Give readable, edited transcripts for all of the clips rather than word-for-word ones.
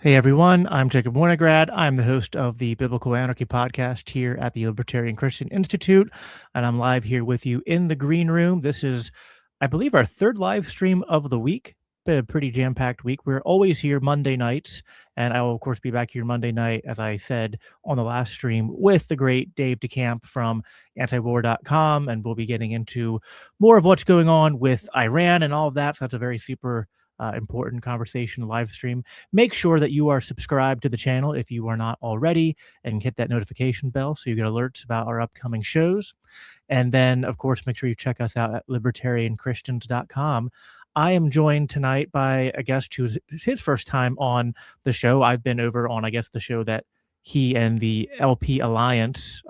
Hey everyone, I'm Jacob Winograd. I'm the host of the Biblical Anarchy podcast here at the Libertarian Christian Institute, and I'm live here with you in the green room. This is, I believe, our third live stream of the week. Been a pretty jam-packed week. We're always here Monday nights, and I will, of course, be back here Monday night, as I said on the last stream, with the great Dave DeCamp from antiwar.com, and we'll be getting into more of what's going on with Iran and all of that. So that's a very super important conversation live stream. Make sure that you are subscribed to the channel if you are not already, and hit that notification bell so you get alerts about our upcoming shows. And then, of course, make sure you check us out at libertarianchristians.com. I am joined tonight by a guest who's his first time on the show. I've been over on, I guess, the show that he and the LP Alliance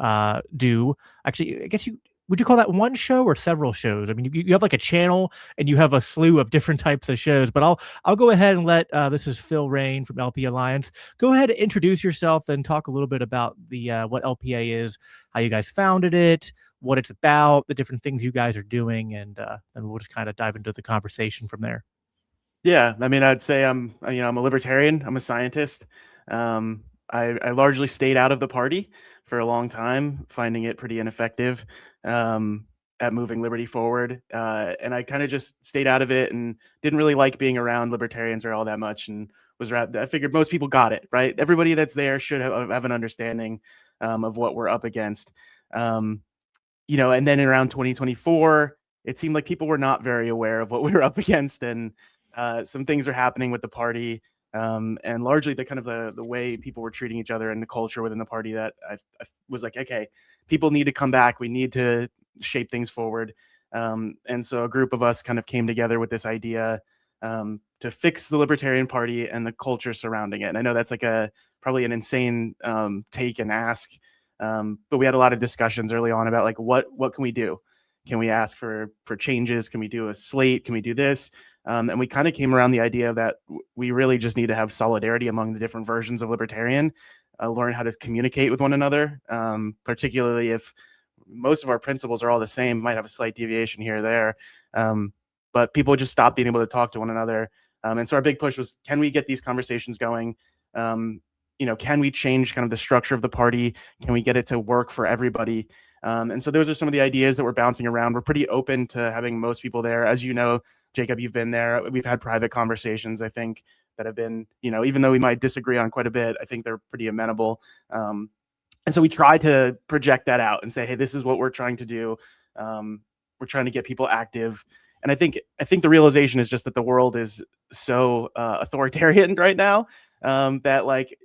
do. Actually, I guess would you call that one show or several shows? I mean, you have like a channel and you have a slew of different types of shows, but I'll go ahead and let this is Phil Rein from LP Alliance. Go ahead and introduce yourself and talk a little bit about the what LPA is, how you guys founded it, what it's about, the different things you guys are doing, and we'll just kind of dive into the conversation from there. Yeah, I mean, I'd say I'm a libertarian. I'm a scientist. I largely stayed out of the party for a long time, finding it pretty ineffective at moving liberty forward. And I kind of just stayed out of it and didn't really like being around libertarians or all that much. And I figured most people got it, right? Everybody that's there should have an understanding of what we're up against. And then around 2024, it seemed like people were not very aware of what we were up against, and some things are happening with the party, and largely the way people were treating each other and the culture within the party that I was like, okay, people need to come back. We need to shape things forward. And so a group of us kind of came together with this idea to fix the Libertarian Party and the culture surrounding it. And I know that's like probably an insane take and ask, but we had a lot of discussions early on about like what can we do? Can we ask for changes? Can we do a slate? Can we do this? And we kind of came around the idea that we really just need to have solidarity among the different versions of libertarian, learn how to communicate with one another, particularly if most of our principles are all the same, might have a slight deviation here or there. But people just stop being able to talk to one another. And so our big push was, can we get these conversations going? Can we change kind of the structure of the party? Can we get it to work for everybody? And so those are some of the ideas that we're bouncing around. We're pretty open to having most people there. As you know, Jacob, you've been there. We've had private conversations, I think, that have been, even though we might disagree on quite a bit, I think they're pretty amenable. And so we try to project that out and say, hey, this is what we're trying to do. We're trying to get people active. And I think the realization is just that the world is so authoritarian right now, that like,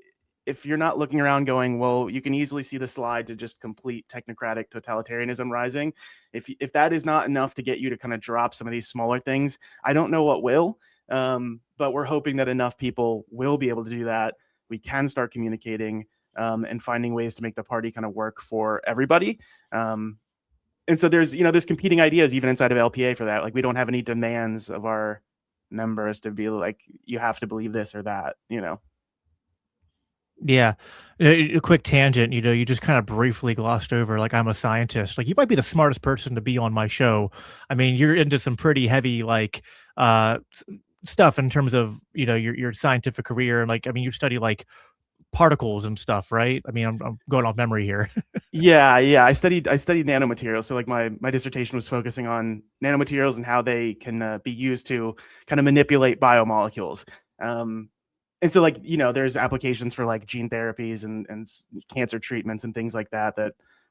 if you're not looking around going, well, you can easily see the slide to just complete technocratic totalitarianism rising. If that is not enough to get you to kind of drop some of these smaller things, I don't know what will. But we're hoping that enough people will be able to do that. We can start communicating and finding ways to make the party kind of work for everybody. And so there's competing ideas even inside of LPA for that. Like, we don't have any demands of our members to be like, you have to believe this or that, Yeah. A quick tangent, you just kind of briefly glossed over, like, I'm a scientist. Like, you might be the smartest person to be on my show. I mean, you're into some pretty heavy, like, stuff in terms of, your scientific career. And like, I mean, you study like particles and stuff, right? I mean, I'm going off memory here. Yeah. I studied nanomaterials. So like my dissertation was focusing on nanomaterials and how they can be used to kind of manipulate biomolecules. And so like, there's applications for like gene therapies and cancer treatments and things like that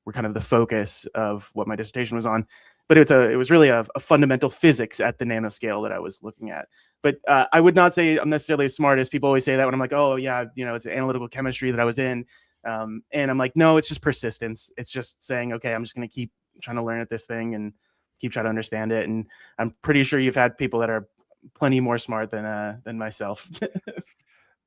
were kind of the focus of what my dissertation was on. But it was really a fundamental physics at the nanoscale that I was looking at. But I would not say I'm necessarily as smart as people always say that when I'm like, oh yeah, it's analytical chemistry that I was in. And I'm like, no, it's just persistence. It's just saying, okay, I'm just going to keep trying to learn at this thing and keep trying to understand it. And I'm pretty sure you've had people that are plenty more smart than myself.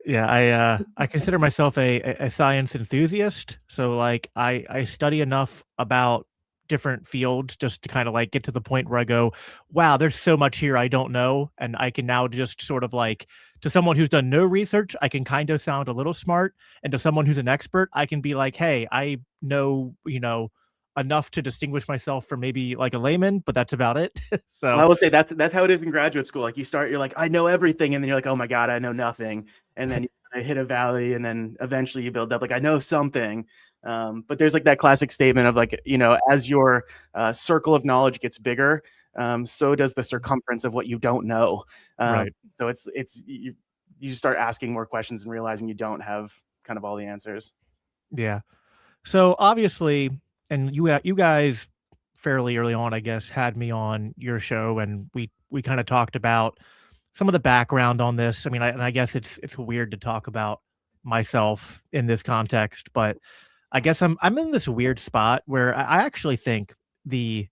Yeah, I consider myself a science enthusiast. So like I study enough about different fields just to kind of like get to the point where I go, wow, there's so much here I don't know. And I can now just sort of like, to someone who's done no research, I can kind of sound a little smart. And to someone who's an expert, I can be like, hey, I know, enough to distinguish myself from maybe like a layman, but that's about it. So well, I would say that's how it is in graduate school. Like, you're like, I know everything, and then you're like, oh my god, I know nothing. And then I hit a valley, and then eventually you build up. Like, I know something, but there's like that classic statement of like, as your circle of knowledge gets bigger, so does the circumference of what you don't know. Right. So you start asking more questions and realizing you don't have kind of all the answers. Yeah. So obviously, and you guys fairly early on, I guess, had me on your show, and we kind of talked about some of the background on this. I mean, I guess it's weird to talk about myself in this context, but I guess I'm in this weird spot where I actually think the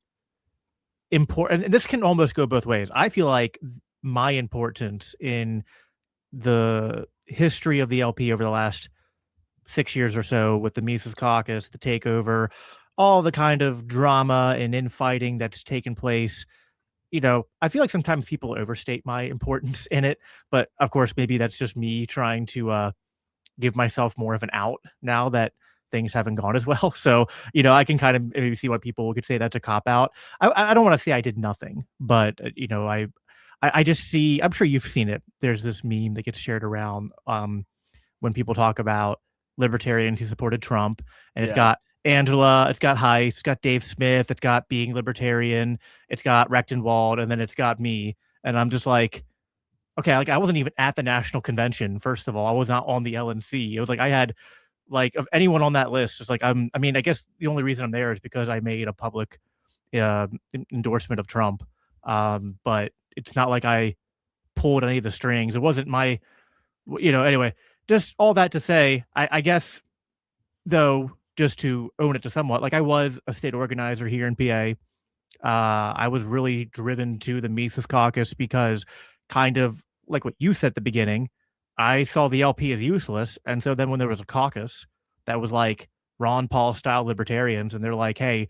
important, and this can almost go both ways. I feel like my importance in the history of the LP over the last 6 years or so with the Mises Caucus, the takeover, all the kind of drama and infighting that's taken place. I feel like sometimes people overstate my importance in it, but of course, maybe that's just me trying to give myself more of an out now that things haven't gone as well. So, I can kind of maybe see why people could say that's a cop out. I don't want to say I did nothing, but I just see. I'm sure you've seen it. There's this meme that gets shared around when people talk about libertarians who supported Trump, and it's Yeah. got Angela, it's got Heiss, it's got Dave Smith, it's got being libertarian, it's got Rechtenwald, and then it's got me. And I'm just like, okay, like I wasn't even at the national convention. First of all, I was not on the LNC. It was like I had like of anyone on that list. It's like I mean, I guess the only reason I'm there is because I made a public endorsement of Trump. But it's not like I pulled any of the strings. It wasn't my, Anyway, just all that to say, I guess though, just to own it to somewhat, like I was a state organizer here in PA. I was really driven to the Mises Caucus because, kind of like what you said at the beginning, I saw the LP as useless. And so then when there was a caucus that was like Ron Paul style libertarians, and they're like, hey,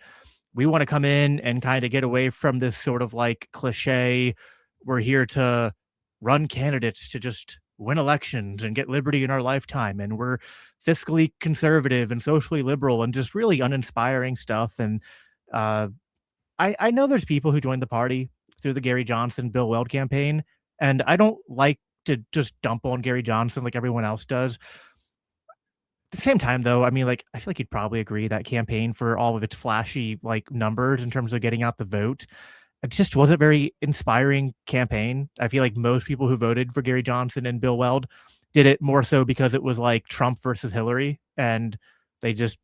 we want to come in and kind of get away from this sort of like cliche. We're here to run candidates to just win elections and get liberty in our lifetime. And we're fiscally conservative and socially liberal and just really uninspiring stuff. And uh, I know there's people who joined the party through the Gary Johnson, Bill Weld campaign, and I don't like to just dump on Gary Johnson like everyone else does. At the same time, though, I mean, like, I feel like you'd probably agree that campaign, for all of its flashy like numbers in terms of getting out the vote, it just wasn't very inspiring campaign. I feel like most people who voted for Gary Johnson and Bill Weld did it more so because it was like Trump versus Hillary, and they just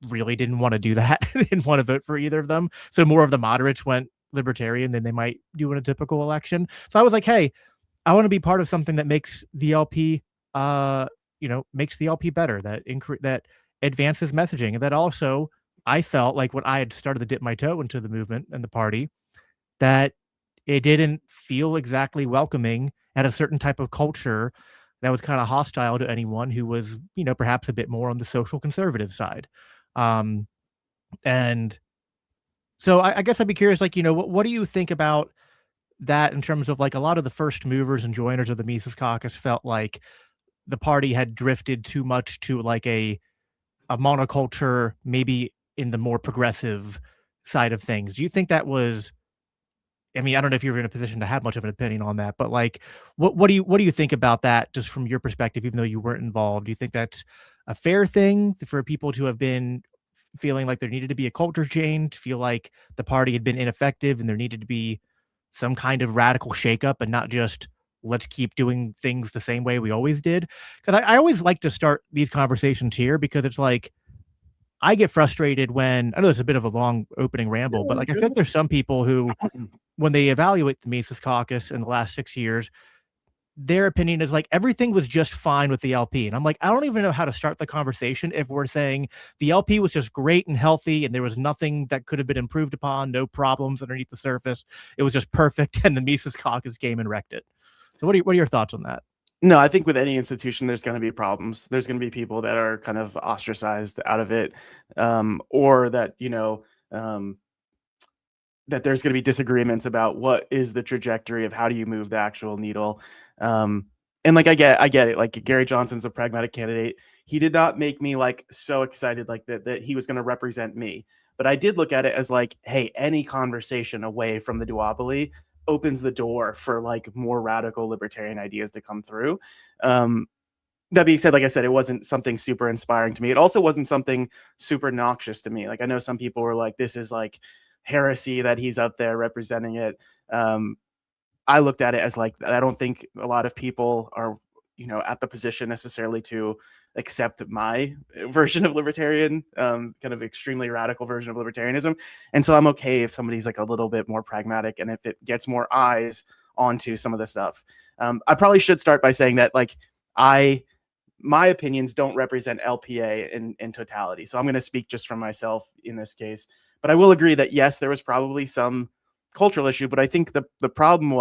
really didn't want to do that. They didn't want to vote for either of them. So more of the moderates went libertarian than they might do in a typical election. So I was like, hey, I want to be part of something that makes the LP makes the LP better, that advances messaging, and that also I felt like when I had started to dip my toe into the movement and the party, that it didn't feel exactly welcoming at a certain type of culture that was kind of hostile to anyone who was, perhaps a bit more on the social conservative side. Um, and so I guess I'd be curious, like, what do you think about that in terms of like a lot of the first movers and joiners of the Mises Caucus felt like the party had drifted too much to like a monoculture, maybe in the more progressive side of things. Do you think that was, I mean, I don't know if you're in a position to have much of an opinion on that, but like, what do you think about that, just from your perspective, even though you weren't involved? Do you think that's a fair thing for people to have been feeling like there needed to be a culture change, to feel like the party had been ineffective and there needed to be some kind of radical shakeup and not just let's keep doing things the same way we always did? Because I always like to start these conversations here because it's like I get frustrated when I know it's a bit of a long opening ramble, but like I feel like there's some people who, when they evaluate the Mises Caucus in the last 6 years, their opinion is like everything was just fine with the LP. And I'm like, I don't even know how to start the conversation if we're saying the LP was just great and healthy and there was nothing that could have been improved upon, no problems underneath the surface. It was just perfect. And the Mises Caucus came and wrecked it. So what are your thoughts on that? No, I think with any institution, there's going to be problems. There's going to be people that are kind of ostracized out of it, or that that there's going to be disagreements about what is the trajectory of how do you move the actual needle. And like I get it. Like Gary Johnson's a pragmatic candidate. He did not make me like so excited like that he was going to represent me. But I did look at it as like, hey, any conversation away from the duopoly opens the door for like more radical libertarian ideas to come through. that being said, like I said, it wasn't something super inspiring to me. It also wasn't something super noxious to me. Like, I know some people were like, this is like heresy that he's up there representing it. I looked at it as like, I don't think a lot of people are, at the position necessarily to accept my version of libertarian, kind of extremely radical version of libertarianism. And so I'm okay if somebody's like a little bit more pragmatic and if it gets more eyes onto some of the stuff. I probably should start by saying that like my opinions don't represent LPA in totality. So I'm going to speak just from myself in this case. But I will agree that yes, there was probably some cultural issue, but I think the problem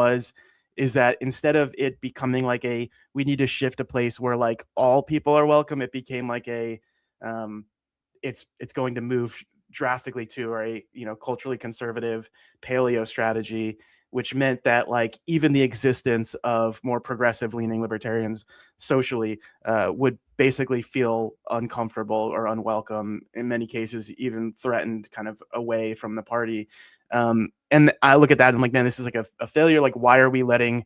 is that instead of it becoming like we need to shift a place where like all people are welcome, it became like it's going to move drastically to a culturally conservative paleo strategy, which meant that like even the existence of more progressive leaning libertarians socially would basically feel uncomfortable or unwelcome, in many cases even threatened kind of away from the party. And I look at that and I'm like, man, this is like a failure. Like, why are we letting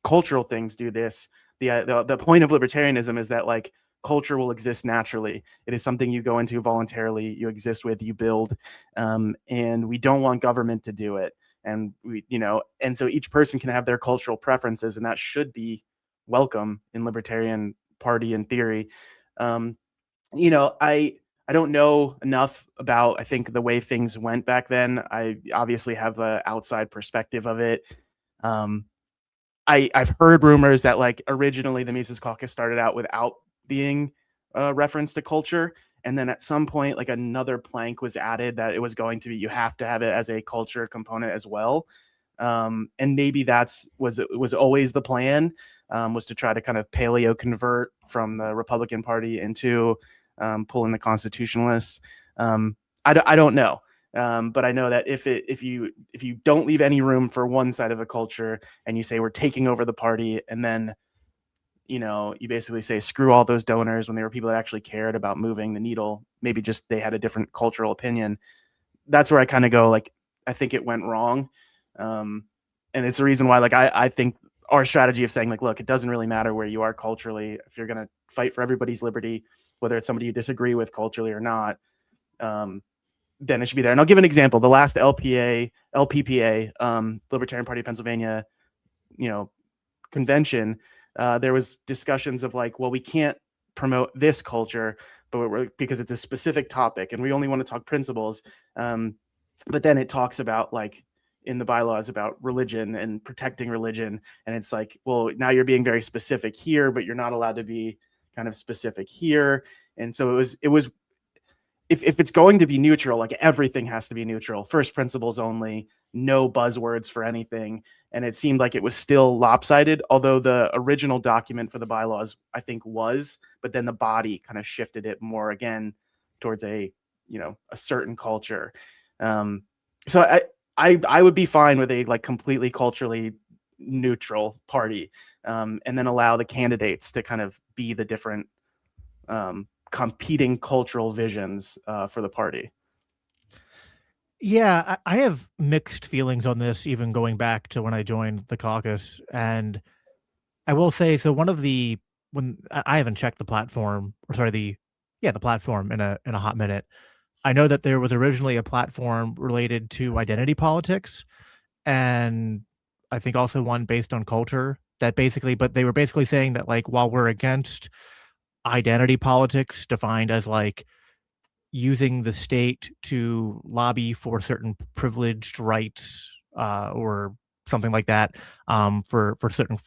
cultural things do this? The point of libertarianism is that like culture will exist naturally. It is something you go into voluntarily, you exist with, you build, and we don't want government to do it. And and so each person can have their cultural preferences, and that should be welcome in Libertarian Party in theory. I don't know enough about, I think, the way things went back then. I obviously have an outside perspective of it. I've heard rumors that like originally the Mises Caucus started out without being a reference to culture, and then at some point like another plank was added that it was going to be, you have to have it as a culture component as well. And maybe was always the plan, was to try to kind of paleo convert from the Republican Party into pulling the constitutionalists. I don't know. But I know that if you don't leave any room for one side of a culture and you say we're taking over the party, and then you basically say screw all those donors when they were people that actually cared about moving the needle, maybe just they had a different cultural opinion. That's where I kind of go like, I think it went wrong. And it's the reason why like I think our strategy of saying like, look, it doesn't really matter where you are culturally. If you're going to fight for everybody's liberty, whether it's somebody you disagree with culturally or not, then it should be there. And I'll give an example. The last LPPA, Libertarian Party of Pennsylvania, convention, there was discussions of like, well, we can't promote this culture, because it's a specific topic and we only want to talk principles. But then it talks about like in the bylaws about religion and protecting religion. And it's like, well, now you're being very specific here, but you're not allowed to be kind of specific here. And so it was if it's going to be neutral, like everything has to be neutral, first principles only, no buzzwords for anything. And it seemed like it was still lopsided, although the original document for the bylaws, I think, was, but then the body kind of shifted it more again towards a certain culture. So I would be fine with a like completely culturally neutral party, and then allow the candidates to kind of be the different competing cultural visions for the party. Yeah, I have mixed feelings on this, even going back to when I joined the caucus. And I will say, so one of the when I haven't checked the platform, or sorry, the platform in a hot minute. I know that there was originally a platform related to identity politics, and I think also one based on culture that basically, but they were basically saying that like while we're against identity politics defined as like using the state to lobby for certain privileged rights, or something like that, for certain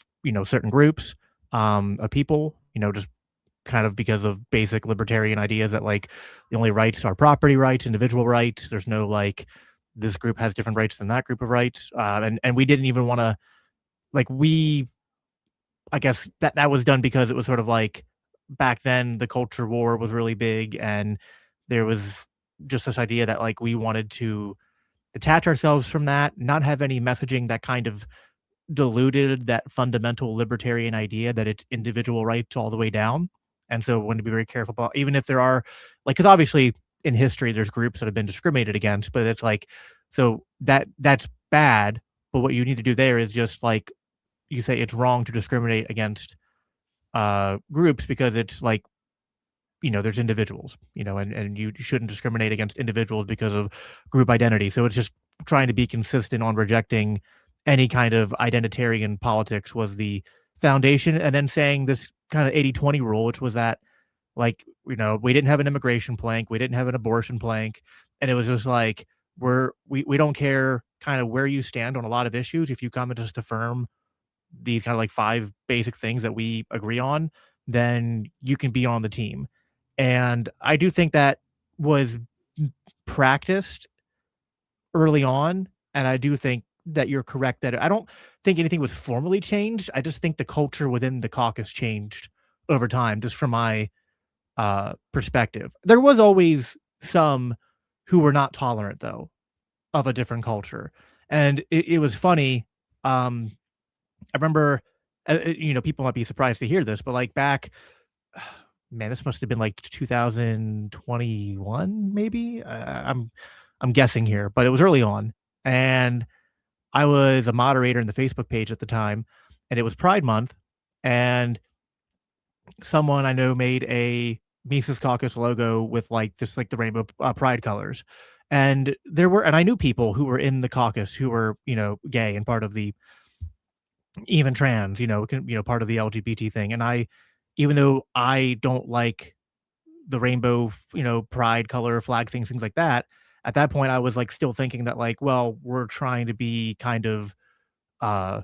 certain groups, of people, just kind of because of basic libertarian ideas that like the only rights are property rights, individual rights. There's no like this group has different rights than that group of rights, and we didn't even want to like we I guess that was done because it was sort of like back then the culture war was really big, and there was just this idea that like we wanted to detach ourselves from that, not have any messaging that kind of diluted that fundamental libertarian idea that it's individual rights all the way down. And so we want to be very careful about, even if there are like, because obviously in history there's groups that have been discriminated against, but it's like, so that's bad. But what you need to do there is just like you say, it's wrong to discriminate against groups because it's like, there's individuals, and you shouldn't discriminate against individuals because of group identity. So it's just trying to be consistent on rejecting any kind of identitarian politics was the foundation. And then saying this kind of 80-20 rule, which was that, like, we didn't have an immigration plank, we didn't have an abortion plank. And it was just like, we don't care kind of where you stand on a lot of issues. If you come and just affirm these kind of like 5 basic things that we agree on, then you can be on the team. And I do think that was practiced early on, and I do think that you're correct that I don't think anything was formally changed. I just think the culture within the caucus changed over time, just from my perspective. There was always some who were not tolerant, though, of a different culture, and it was funny. I remember, people might be surprised to hear this, but like back, man, this must have been like 2021, maybe. I'm guessing here, but it was early on, and I was a moderator in the Facebook page at the time, and it was Pride Month, and someone I know made a Mises Caucus logo with like just like the rainbow pride colors. And I knew people who were in the caucus who were, gay and part of the, even trans, part of the LGBT thing. And even though I don't like the rainbow, pride color flag things like that, at that point I was like still thinking that like, well, we're trying to be kind of uh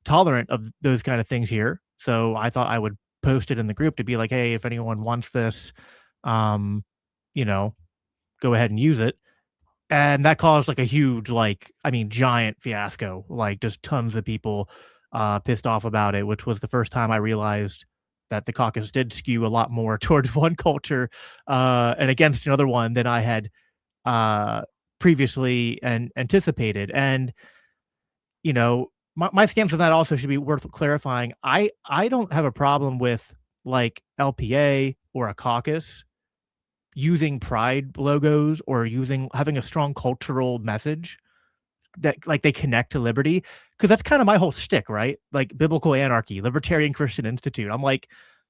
tolerant of those kind of things here. So I thought I would post it in the group to be like, hey, if anyone wants this, um, you know, go ahead and use it. And that caused like a huge, like, I mean, giant fiasco, like just tons of people pissed off about it, which was the first time I realized that the caucus did skew a lot more towards one culture and against another one than I had uh, previously and anticipated. And my stance on that also should be worth clarifying. I don't have a problem with like LPA or a caucus using pride logos or having a strong cultural message that like they connect to liberty, because that's kind of my whole shtick, right? Like biblical anarchy, Libertarian Christian Institute. I'm like,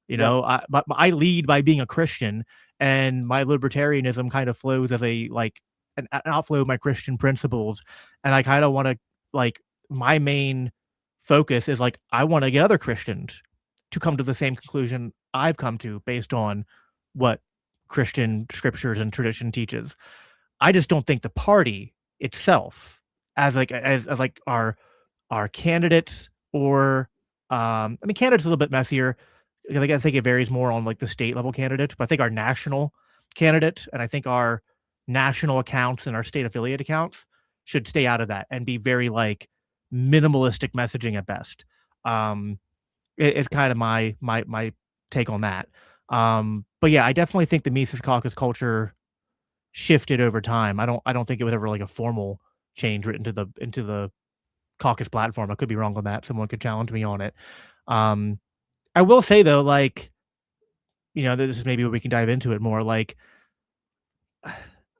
Yep. I lead by being a Christian, and my libertarianism kind of flows as a like an outflow of my Christian principles, and I kind of want to like my main focus is like I want to get other Christians to come to the same conclusion I've come to based on what Christian scriptures and tradition teaches. I just don't think the party itself as like as like our candidates or I mean candidates a little bit messier. Like I think it varies more on like the state level candidates, but I think our national candidate and I think our national accounts and our state affiliate accounts should stay out of that and be very like minimalistic messaging at best. Um it's kind of my take on that. But yeah, I definitely think the Mises Caucus culture shifted over time. I don't think it was ever like a formal change written into the caucus platform. I could be wrong on that. Someone could challenge me on it. Um, I will say though, like, this is maybe where we can dive into it more. Like,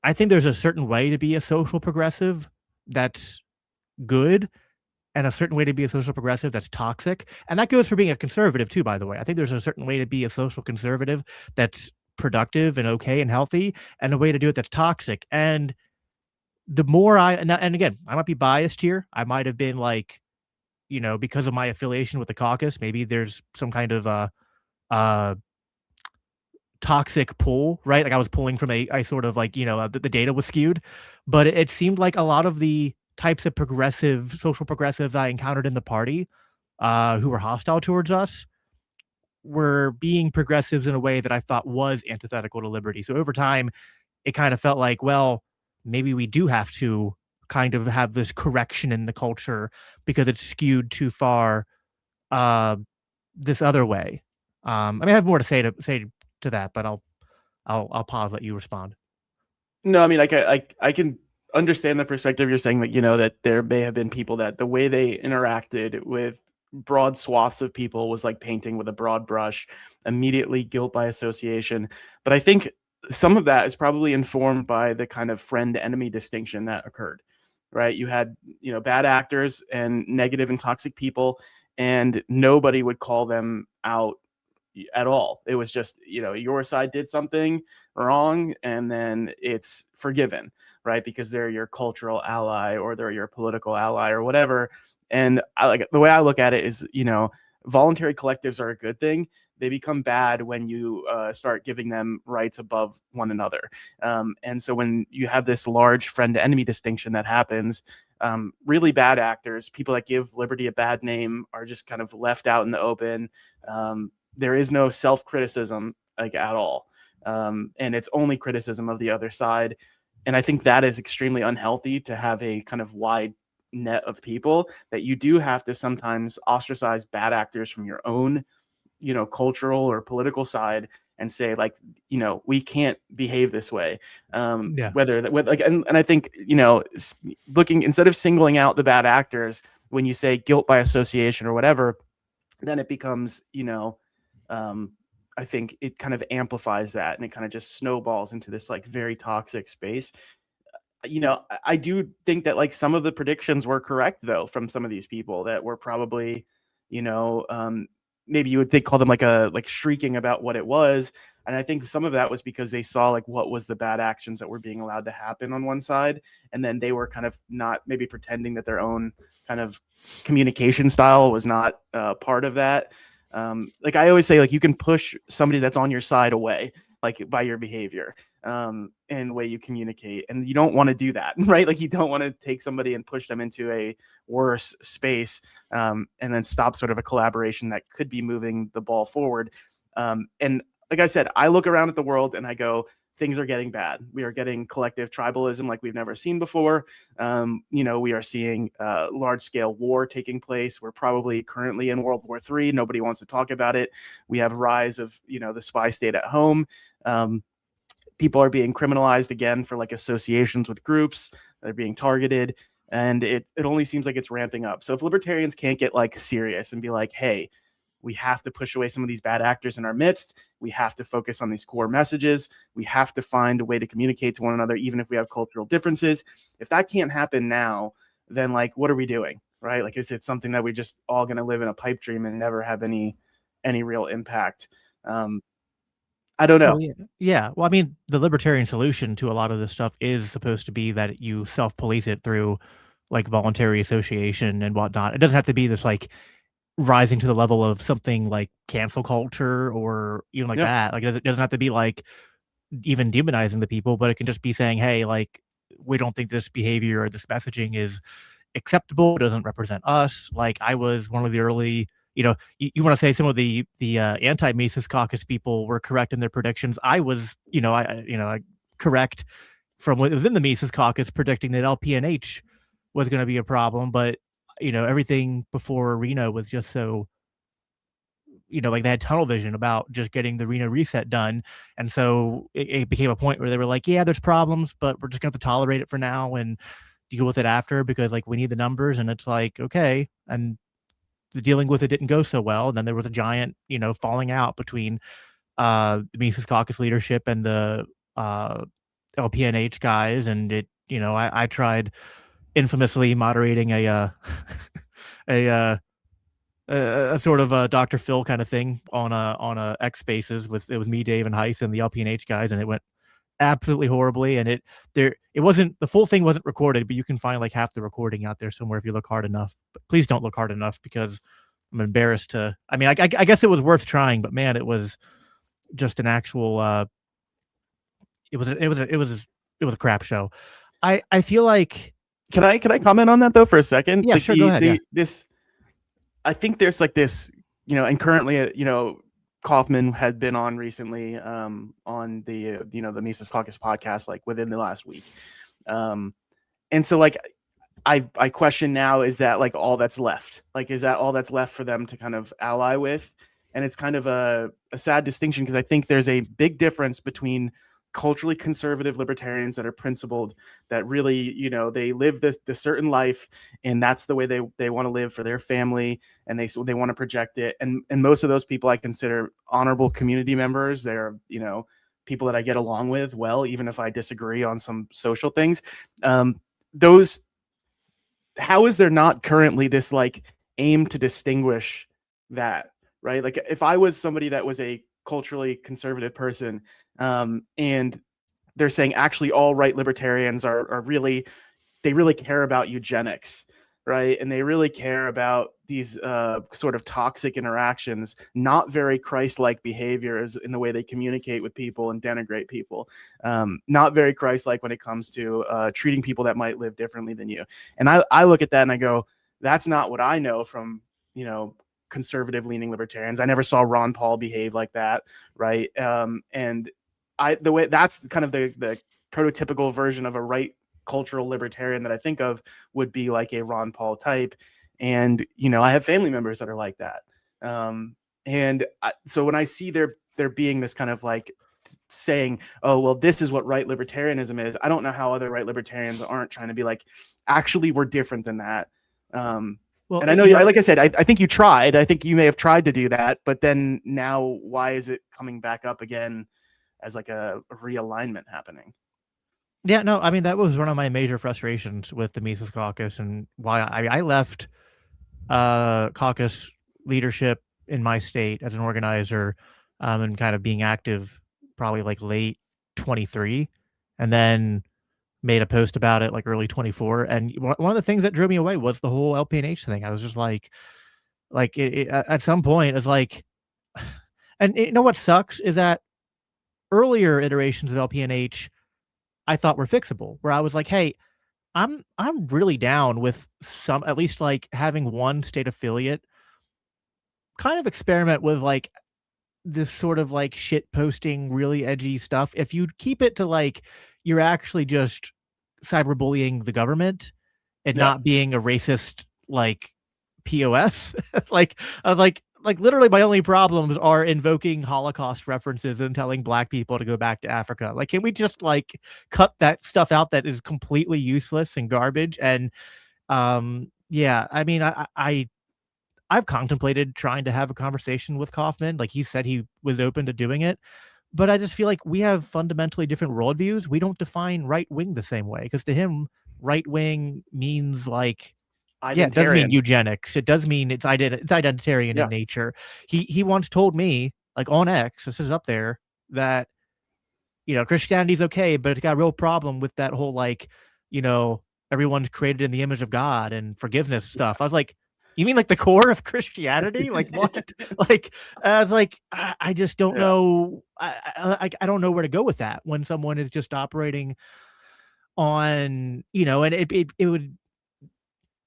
I think there's a certain way to be a social progressive that's good, and a certain way to be a social progressive that's toxic. And that goes for being a conservative too, by the way. I think there's a certain way to be a social conservative that's productive and okay and healthy, and a way to do it that's toxic. And the more and again, I might be biased here. I might have been like, because of my affiliation with the caucus, maybe there's some kind of uh toxic pull, right? Like I was pulling from a sort of like, the data was skewed, but it seemed like a lot of the types of social progressives I encountered in the party, who were hostile towards us, were being progressives in a way that I thought was antithetical to liberty. So over time, it kind of felt like, well, maybe we do have to kind of have this correction in the culture because it's skewed too far uh, this other way. I mean, I have more to say to that, but I'll pause, let you respond. No, I mean, like I can understand the perspective you're saying that that there may have been people that the way they interacted with broad swaths of people was like painting with a broad brush, immediately guilt by association. But I think some of that is probably informed by the kind of friend enemy distinction that occurred. Right? You had bad actors and negative and toxic people, and nobody would call them out at all. It was just, your side did something wrong and then it's forgiven, right? Because they're your cultural ally or they're your political ally or whatever. And the way I look at it is, voluntary collectives are a good thing. They become bad when you start giving them rights above one another. And so when you have this large friend to enemy distinction that happens, really bad actors, people that give liberty a bad name, are just kind of left out in the open. There is no self-criticism at all. And it's only criticism of the other side. And I think that is extremely unhealthy, to have a kind of wide net of people, that you do have to sometimes ostracize bad actors from your own, cultural or political side, and say we can't behave this way. Whether that with and I think, looking, instead of singling out the bad actors, when you say guilt by association or whatever, then it becomes, I think it kind of amplifies that, and it kind of just snowballs into this very toxic space. I do think that some of the predictions were correct, though, from some of these people that were probably, maybe you would call them shrieking about what it was. And I think some of that was because they saw what was the bad actions that were being allowed to happen on one side. And then they were kind of not maybe pretending that their own kind of communication style was not part of that. I always say, you can push somebody that's on your side away, by your behavior, and the way you communicate. And you don't want to do that, right? You don't want to take somebody and push them into a worse space, and then stop sort of a collaboration that could be moving the ball forward. And like I said, I look around at the world and I go, things are getting bad. We are getting collective tribalism like we've never seen before. We are seeing large scale war taking place. We're probably currently in World War III. Nobody wants to talk about it. We have rise of, the spy state at home. People are being criminalized again for associations with groups. They're being targeted. And it only seems like it's ramping up. So if libertarians can't get serious and be hey, we have to push away some of these bad actors in our midst. We have to focus on these core messages. We have to find a way to communicate to one another, even if we have cultural differences. If that can't happen now, then what are we doing, right? Is it something that we just all going to live in a pipe dream and never have any real impact? I don't know. Well, yeah. Well, I mean, the libertarian solution to a lot of this stuff is supposed to be that you self-police it through voluntary association and whatnot. It doesn't have to be this rising to the level of something like cancel culture or even that. It doesn't have to be even demonizing the people, but it can just be saying, hey, we don't think this behavior or this messaging is acceptable. It doesn't represent us. I was one of the early, you want to say some of the anti-Mises Caucus people were correct in their predictions. I was, I correct from within the Mises Caucus, predicting that LPNH was going to be a problem, but everything before Reno was just so, they had tunnel vision about just getting the Reno reset done. And so it became a point where they were yeah, there's problems, but we're just going to have to tolerate it for now and deal with it after, because we need the numbers. And it's okay. And the dealing with it didn't go so well. And then there was a giant, falling out between the Mises Caucus leadership and the LPNH guys. And it, I tried infamously moderating a sort of a Dr. Phil kind of thing on a X Spaces it was me, Dave, and Heiss and the LPNH guys, and it went absolutely horribly. And it wasn't, the full thing wasn't recorded, but you can find half the recording out there somewhere if you look hard enough. But please don't look hard enough, because I'm embarrassed to. I mean, I guess it was worth trying, but man, it was just an actual. It was a crap show. I feel like. Can I comment on that though for a second? Yeah, sure. Go ahead. I think there's this, and currently, Kaufman had been on recently on the, the Mises Caucus podcast, within the last week. And so I question now, is that all that's left? Is that all that's left for them to kind of ally with? And it's kind of a sad distinction, because I think there's a big difference between culturally conservative libertarians that are principled, that really, they live this certain life, and that's the way they want to live for their family, and they want to project it. And most of those people I consider honorable community members. They're, people that I get along with well, even if I disagree on some social things. How is there not currently this aim to distinguish that, right? Like if I was somebody that was a culturally conservative person, and they're saying actually all right libertarians are really, they really care about eugenics, right? And they really care about these sort of toxic interactions, not very Christ-like behaviors in the way they communicate with people and denigrate people, not very Christ-like when it comes to treating people that might live differently than you. And I look at that and I go, that's not what I know from, conservative leaning libertarians. I never saw Ron Paul behave like that, right? And the way that's kind of the prototypical version of a right cultural libertarian that I think of would be like a Ron Paul type. And, I have family members that are like that. So when I see there being this kind of like saying, oh, well, this is what right libertarianism is, I don't know how other right libertarians aren't trying to be like, actually, we're different than that. Well, and I know, like I said, I think you tried. I think you may have tried to do that, but then now why is it coming back up again as like a realignment happening? Yeah, no, I mean, that was one of my major frustrations with the Mises Caucus and why I left caucus leadership in my state as an organizer, and kind of being active probably like late 23, and then made a post about it like early 24. And one of the things that drew me away was the whole LPNH thing. I was just like at some point, it's like, and you know what sucks is that earlier iterations of LPNH I thought were fixable, where I was like, hey, I'm really down with some, at least like having one state affiliate kind of experiment with like this sort of like shit posting really edgy stuff. If you keep it to like you're actually just cyberbullying the government and Yeah. not being a racist like POS, like like literally my only problems are invoking Holocaust references and telling black people to go back to Africa. Like, can we just like cut that stuff out that is completely useless and garbage? And yeah, I mean, I've contemplated trying to have a conversation with Kaufman. Like he said he was open to doing it, but I just feel like we have fundamentally different worldviews. We don't define right wing the same way because to him, right wing means like, yeah, it does mean eugenics. It does mean it's identitarian in nature. He once told me, like on X, this is up there, that Christianity's okay, but it's got a real problem with that whole like, everyone's created in the image of God and forgiveness stuff. I was like, you mean like the core of Christianity? Like what? Like I was like, I just don't know. I don't know where to go with that when someone is just operating on, and it would,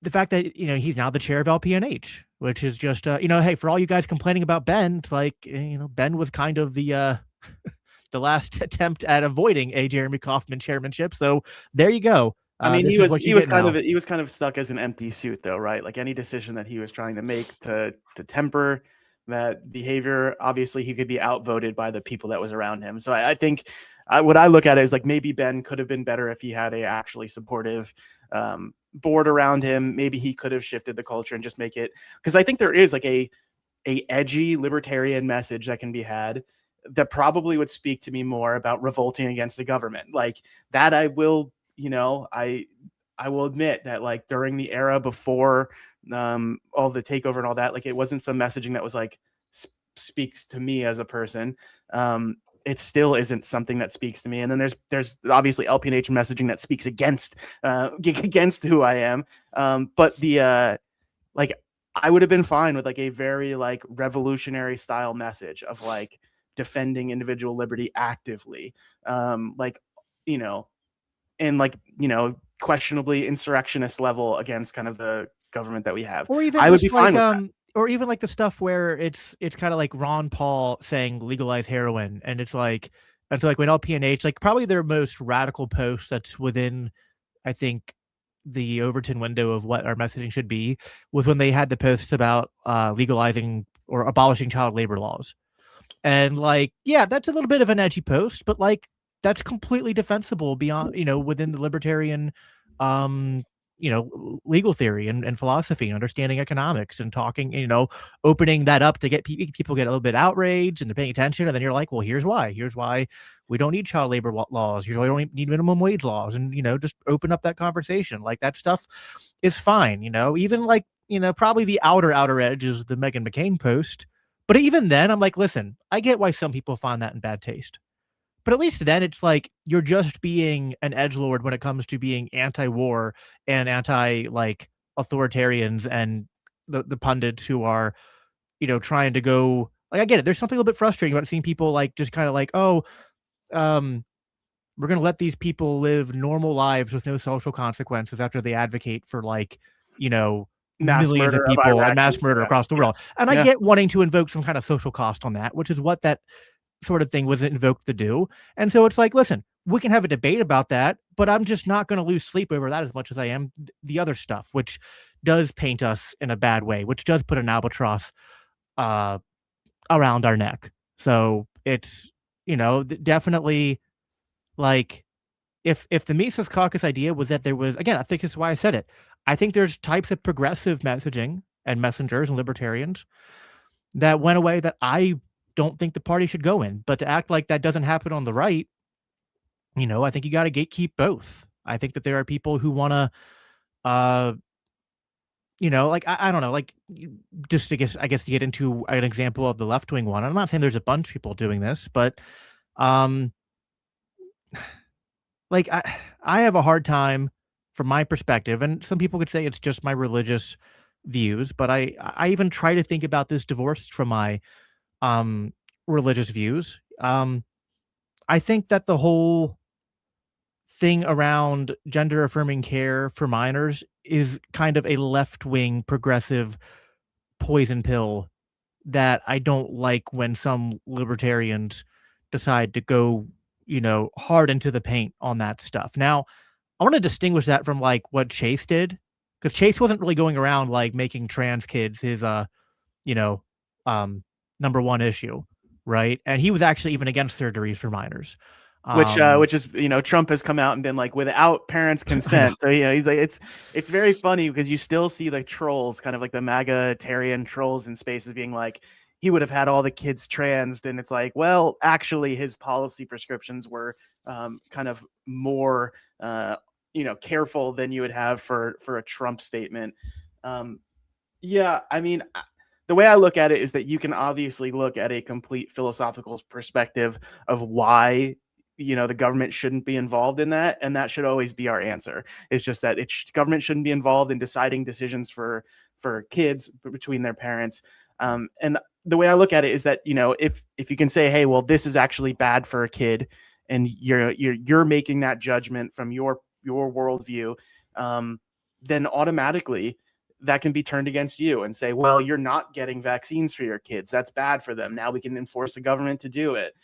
the fact that he's now the chair of LPNH, which is just hey, for all you guys complaining about Ben, it's like Ben was kind of the the last attempt at avoiding a Jeremy Kauffman chairmanship. So there you go. I mean, he was kind of stuck as an empty suit, though, right? Like any decision that he was trying to make to temper that behavior, obviously he could be outvoted by the people that was around him. So I think what I look at it is like maybe Ben could have been better if he had a actually supportive board around him. Maybe he could have shifted the culture and just make it, because I think there is like a edgy libertarian message that can be had that probably would speak to me more about revolting against the government. Like that I will, I will admit that like during the era before all the takeover and all that, like it wasn't some messaging that was like speaks to me as a person. It still isn't something that speaks to me. And then there's obviously LPNH messaging that speaks against who I am. But the like I would have been fine with like a very like revolutionary style message of like defending individual liberty actively, like and like questionably insurrectionist level against kind of the government that we have. Or even I would be fine with that. Or even like the stuff where it's kind of like Ron Paul saying legalize heroin, and it's like when LPNH, like probably their most radical post that's within, I think, the Overton window of what our messaging should be, was when they had the posts about legalizing or abolishing child labor laws. And like, yeah, that's a little bit of an edgy post, but like that's completely defensible beyond, within the libertarian legal theory and philosophy and understanding economics and talking, opening that up to get people get a little bit outraged and they're paying attention. And then you're like, well, here's why we don't need child labor laws. Here's why we don't need minimum wage laws. And, just open up that conversation. Like that stuff is fine. Even like, probably the outer edge is the Meghan McCain post, But even then, I'm like, listen, I get why some people find that in bad taste. But at least then it's like you're just being an edgelord when it comes to being anti-war and anti like authoritarians and the pundits who are, trying to go like I get it. There's something a little bit frustrating about seeing people like just kind of like, oh, um, we're gonna let these people live normal lives with no social consequences after they advocate for like, you know, Mass millions of murder of people and mass Iraqis. murder Yeah. across the world. And I Yeah. get wanting to invoke some kind of social cost on that, which is what that sort of thing was invoked to do. And so it's like, listen, we can have a debate about that, but I'm just not going to lose sleep over that as much as I am the other stuff, which does paint us in a bad way, which does put an albatross uh, around our neck. So it's, definitely like if the Mises Caucus idea was that there was, again, I think this is why I said it. I think there's types of progressive messaging and messengers and libertarians that went away that I don't think the party should go in. But to act like that doesn't happen on the right, I think you got to gatekeep both. I think that there are people who want to, uh, like I don't know, like just to guess, I guess to get into an example of the left wing one. I'm not saying there's a bunch of people doing this, but um, like I have a hard time from my perspective, and some people could say it's just my religious views, but I even try to think about this divorced from my um religious views. I think that the whole thing around gender affirming care for minors is kind of a left wing progressive poison pill that I don't like when some libertarians decide to go, hard into the paint on that stuff. Now, I want to distinguish that from like what Chase did, because Chase wasn't really going around like making trans kids his you know, um number one issue, right? And he was actually even against surgeries for minors. Which is, Trump has come out and been like, without parents' I know. consent. So he's like, it's very funny because you still see the trolls, kind of like the MAGA-tarian trolls in spaces, being like, he would have had all the kids transed, and it's like, well, actually, his policy prescriptions were kind of more careful than you would have for a Trump statement. Yeah, I mean, the way I look at it is that you can obviously look at a complete philosophical perspective of why the government shouldn't be involved in that, and that should always be our answer. It's just that government shouldn't be involved in deciding decisions for kids between their parents. And the way I look at it is that if you can say, hey, well, this is actually bad for a kid, and you're making that judgment from your worldview, then automatically that can be turned against you and say, well, you're not getting vaccines for your kids. That's bad for them. Now we can enforce the government to do it.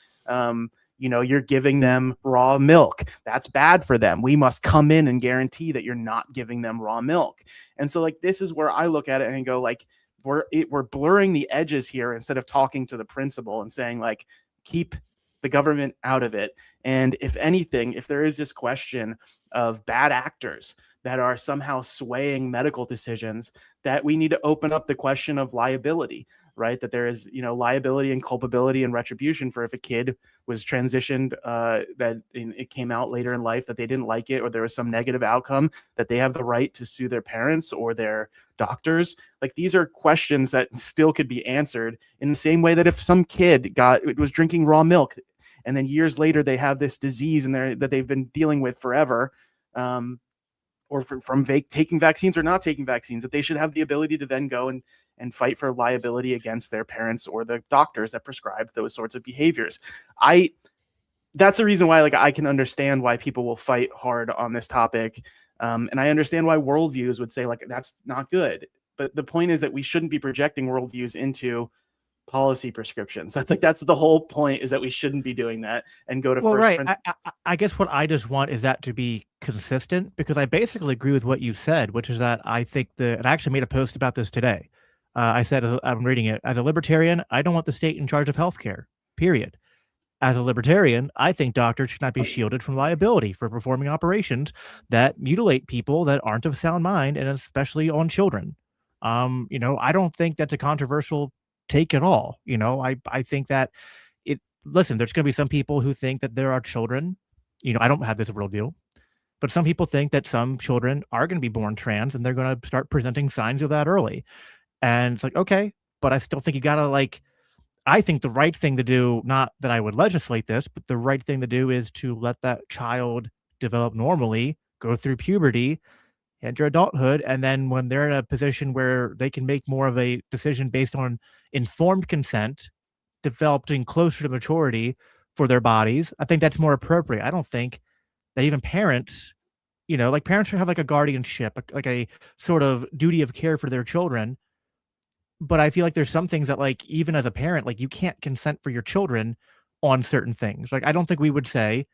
You're giving them raw milk. That's bad for them. We must come in and guarantee that you're not giving them raw milk. And so like, this is where I look at it and go like, we're blurring the edges here instead of talking to the principle and saying like, keep the government out of it. And if anything, if there is this question of bad actors that are somehow swaying medical decisions, that we need to open up the question of liability, right? That there is, liability and culpability and retribution for if a kid was transitioned, that it came out later in life that they didn't like it, or there was some negative outcome, that they have the right to sue their parents or their doctors. Like, these are questions that still could be answered in the same way that if some kid was drinking raw milk and then years later they have this disease that they've been dealing with forever, or from taking vaccines or not taking vaccines, that they should have the ability to then go and fight for liability against their parents or the doctors that prescribe those sorts of behaviors. That's the reason why, like, I can understand why people will fight hard on this topic. And I understand why worldviews would say like, that's not good. But the point is that we shouldn't be projecting worldviews into policy prescriptions. That's the whole point, is that we shouldn't be doing that and go to Well, first right. principles. I guess what I just want is that to be consistent, because I basically agree with what you said, which is that I think and I actually made a post about this today. I said, I'm reading it, as a libertarian, I don't want the state in charge of healthcare, period. As a libertarian, I think doctors should not be shielded from liability for performing operations that mutilate people that aren't of sound mind, and especially on children. I don't think that's a controversial take at all. I think that listen, there's going to be some people who think that there are children, I don't have this worldview, but some people think that some children are going to be born trans and they're going to start presenting signs of that early. And it's like, okay, but I still think you got to like I think the right thing to do, not that I would legislate this, but the right thing to do is to let that child develop normally, go through puberty, enter adulthood, and then when they're in a position where they can make more of a decision based on informed consent, developing closer to maturity for their bodies, I think that's more appropriate. I don't think that even parents, like parents should have like a guardianship, like a sort of duty of care for their children. But I feel like there's some things that, like, even as a parent, like, you can't consent for your children on certain things. Like, I don't think we would say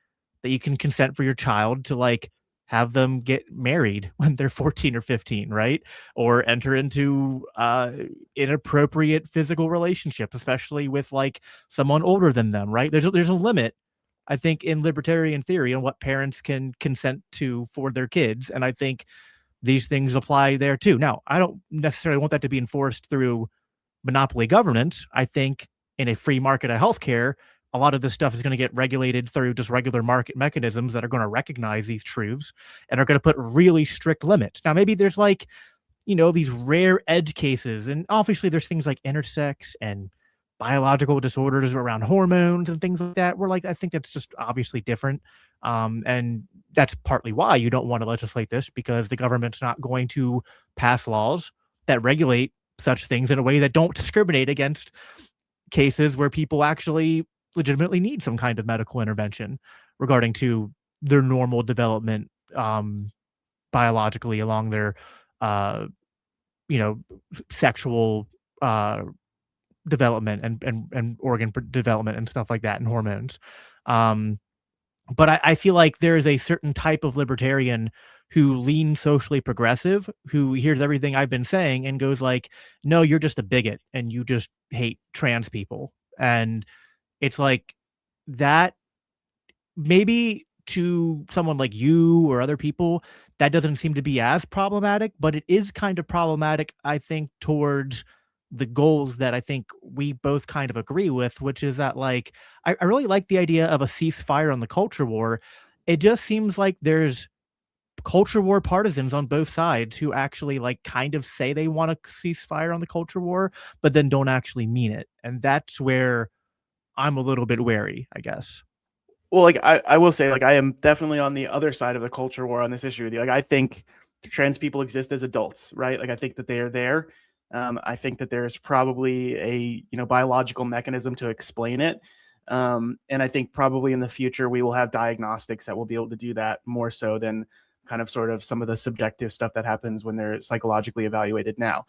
that you can consent for your child to, like, have them get married when they're 14 or 15, right? Or enter into inappropriate physical relationships, especially with like someone older than them, right? There's a limit, I think, in libertarian theory on what parents can consent to for their kids. And I think these things apply there too. Now, I don't necessarily want that to be enforced through monopoly government. I think in a free market of healthcare, a lot of this stuff is going to get regulated through just regular market mechanisms that are going to recognize these truths and are going to put really strict limits. Now, maybe there's like, these rare edge cases, and obviously there's things like intersex and biological disorders around hormones and things like that. Where like I think that's just obviously different, and that's partly why you don't want to legislate this because the government's not going to pass laws that regulate such things in a way that don't discriminate against cases where people actually legitimately need some kind of medical intervention regarding to their normal development, biologically along their uh, you know sexual development and organ development and stuff like that and hormones. um but I feel like there is a certain type of libertarian who leans socially progressive, who hears everything I've been saying and goes like, "No, you're just a bigot and you just hate trans people." And it's like that maybe to someone like you or other people, that doesn't seem to be as problematic, but it is kind of problematic, I think, towards the goals that I think we both kind of agree with, which is that like I really like the idea of a ceasefire on the culture war. It just seems like there's culture war partisans on both sides who actually like kind of say they want to ceasefire on the culture war, but then don't actually mean it. And that's where I'm a little bit wary, I guess. Well, like I will say, like I am definitely on the other side of the culture war on this issue with you. Like I think trans people exist as adults, right? Like I think that they are there. I think that there's probably a biological mechanism to explain it, and I think probably in the future we will have diagnostics that will be able to do that more so than kind of sort of some of the subjective stuff that happens when they're psychologically evaluated now.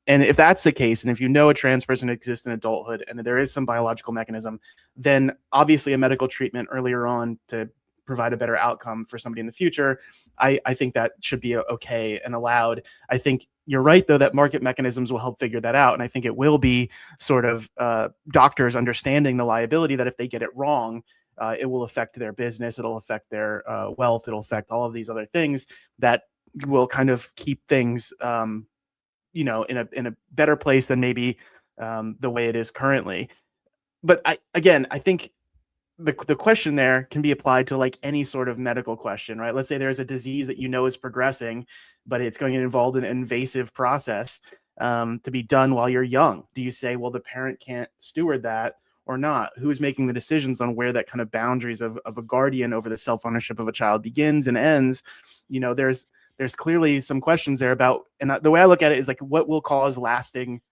And if that's the case, and if you know a trans person exists in adulthood and that there is some biological mechanism, then obviously a medical treatment earlier on to provide a better outcome for somebody in the future, I think that should be okay and allowed. I think you're right, though, that market mechanisms will help figure that out. And I think it will be sort of doctors understanding the liability that if they get it wrong, it will affect their business, it'll affect their wealth, it'll affect all of these other things that will kind of keep things in a better place than maybe the way it is currently. But I think the question there can be applied to like any sort of medical question, right? Let's say there's a disease that is progressing, but it's going to involve an invasive process to be done while you're young. Do you say, well, the parent can't steward that or not? Who's making the decisions on where that kind of boundaries of a guardian over the self-ownership of a child begins and ends? There's clearly some questions there about, and the way I look at it is like what will cause lasting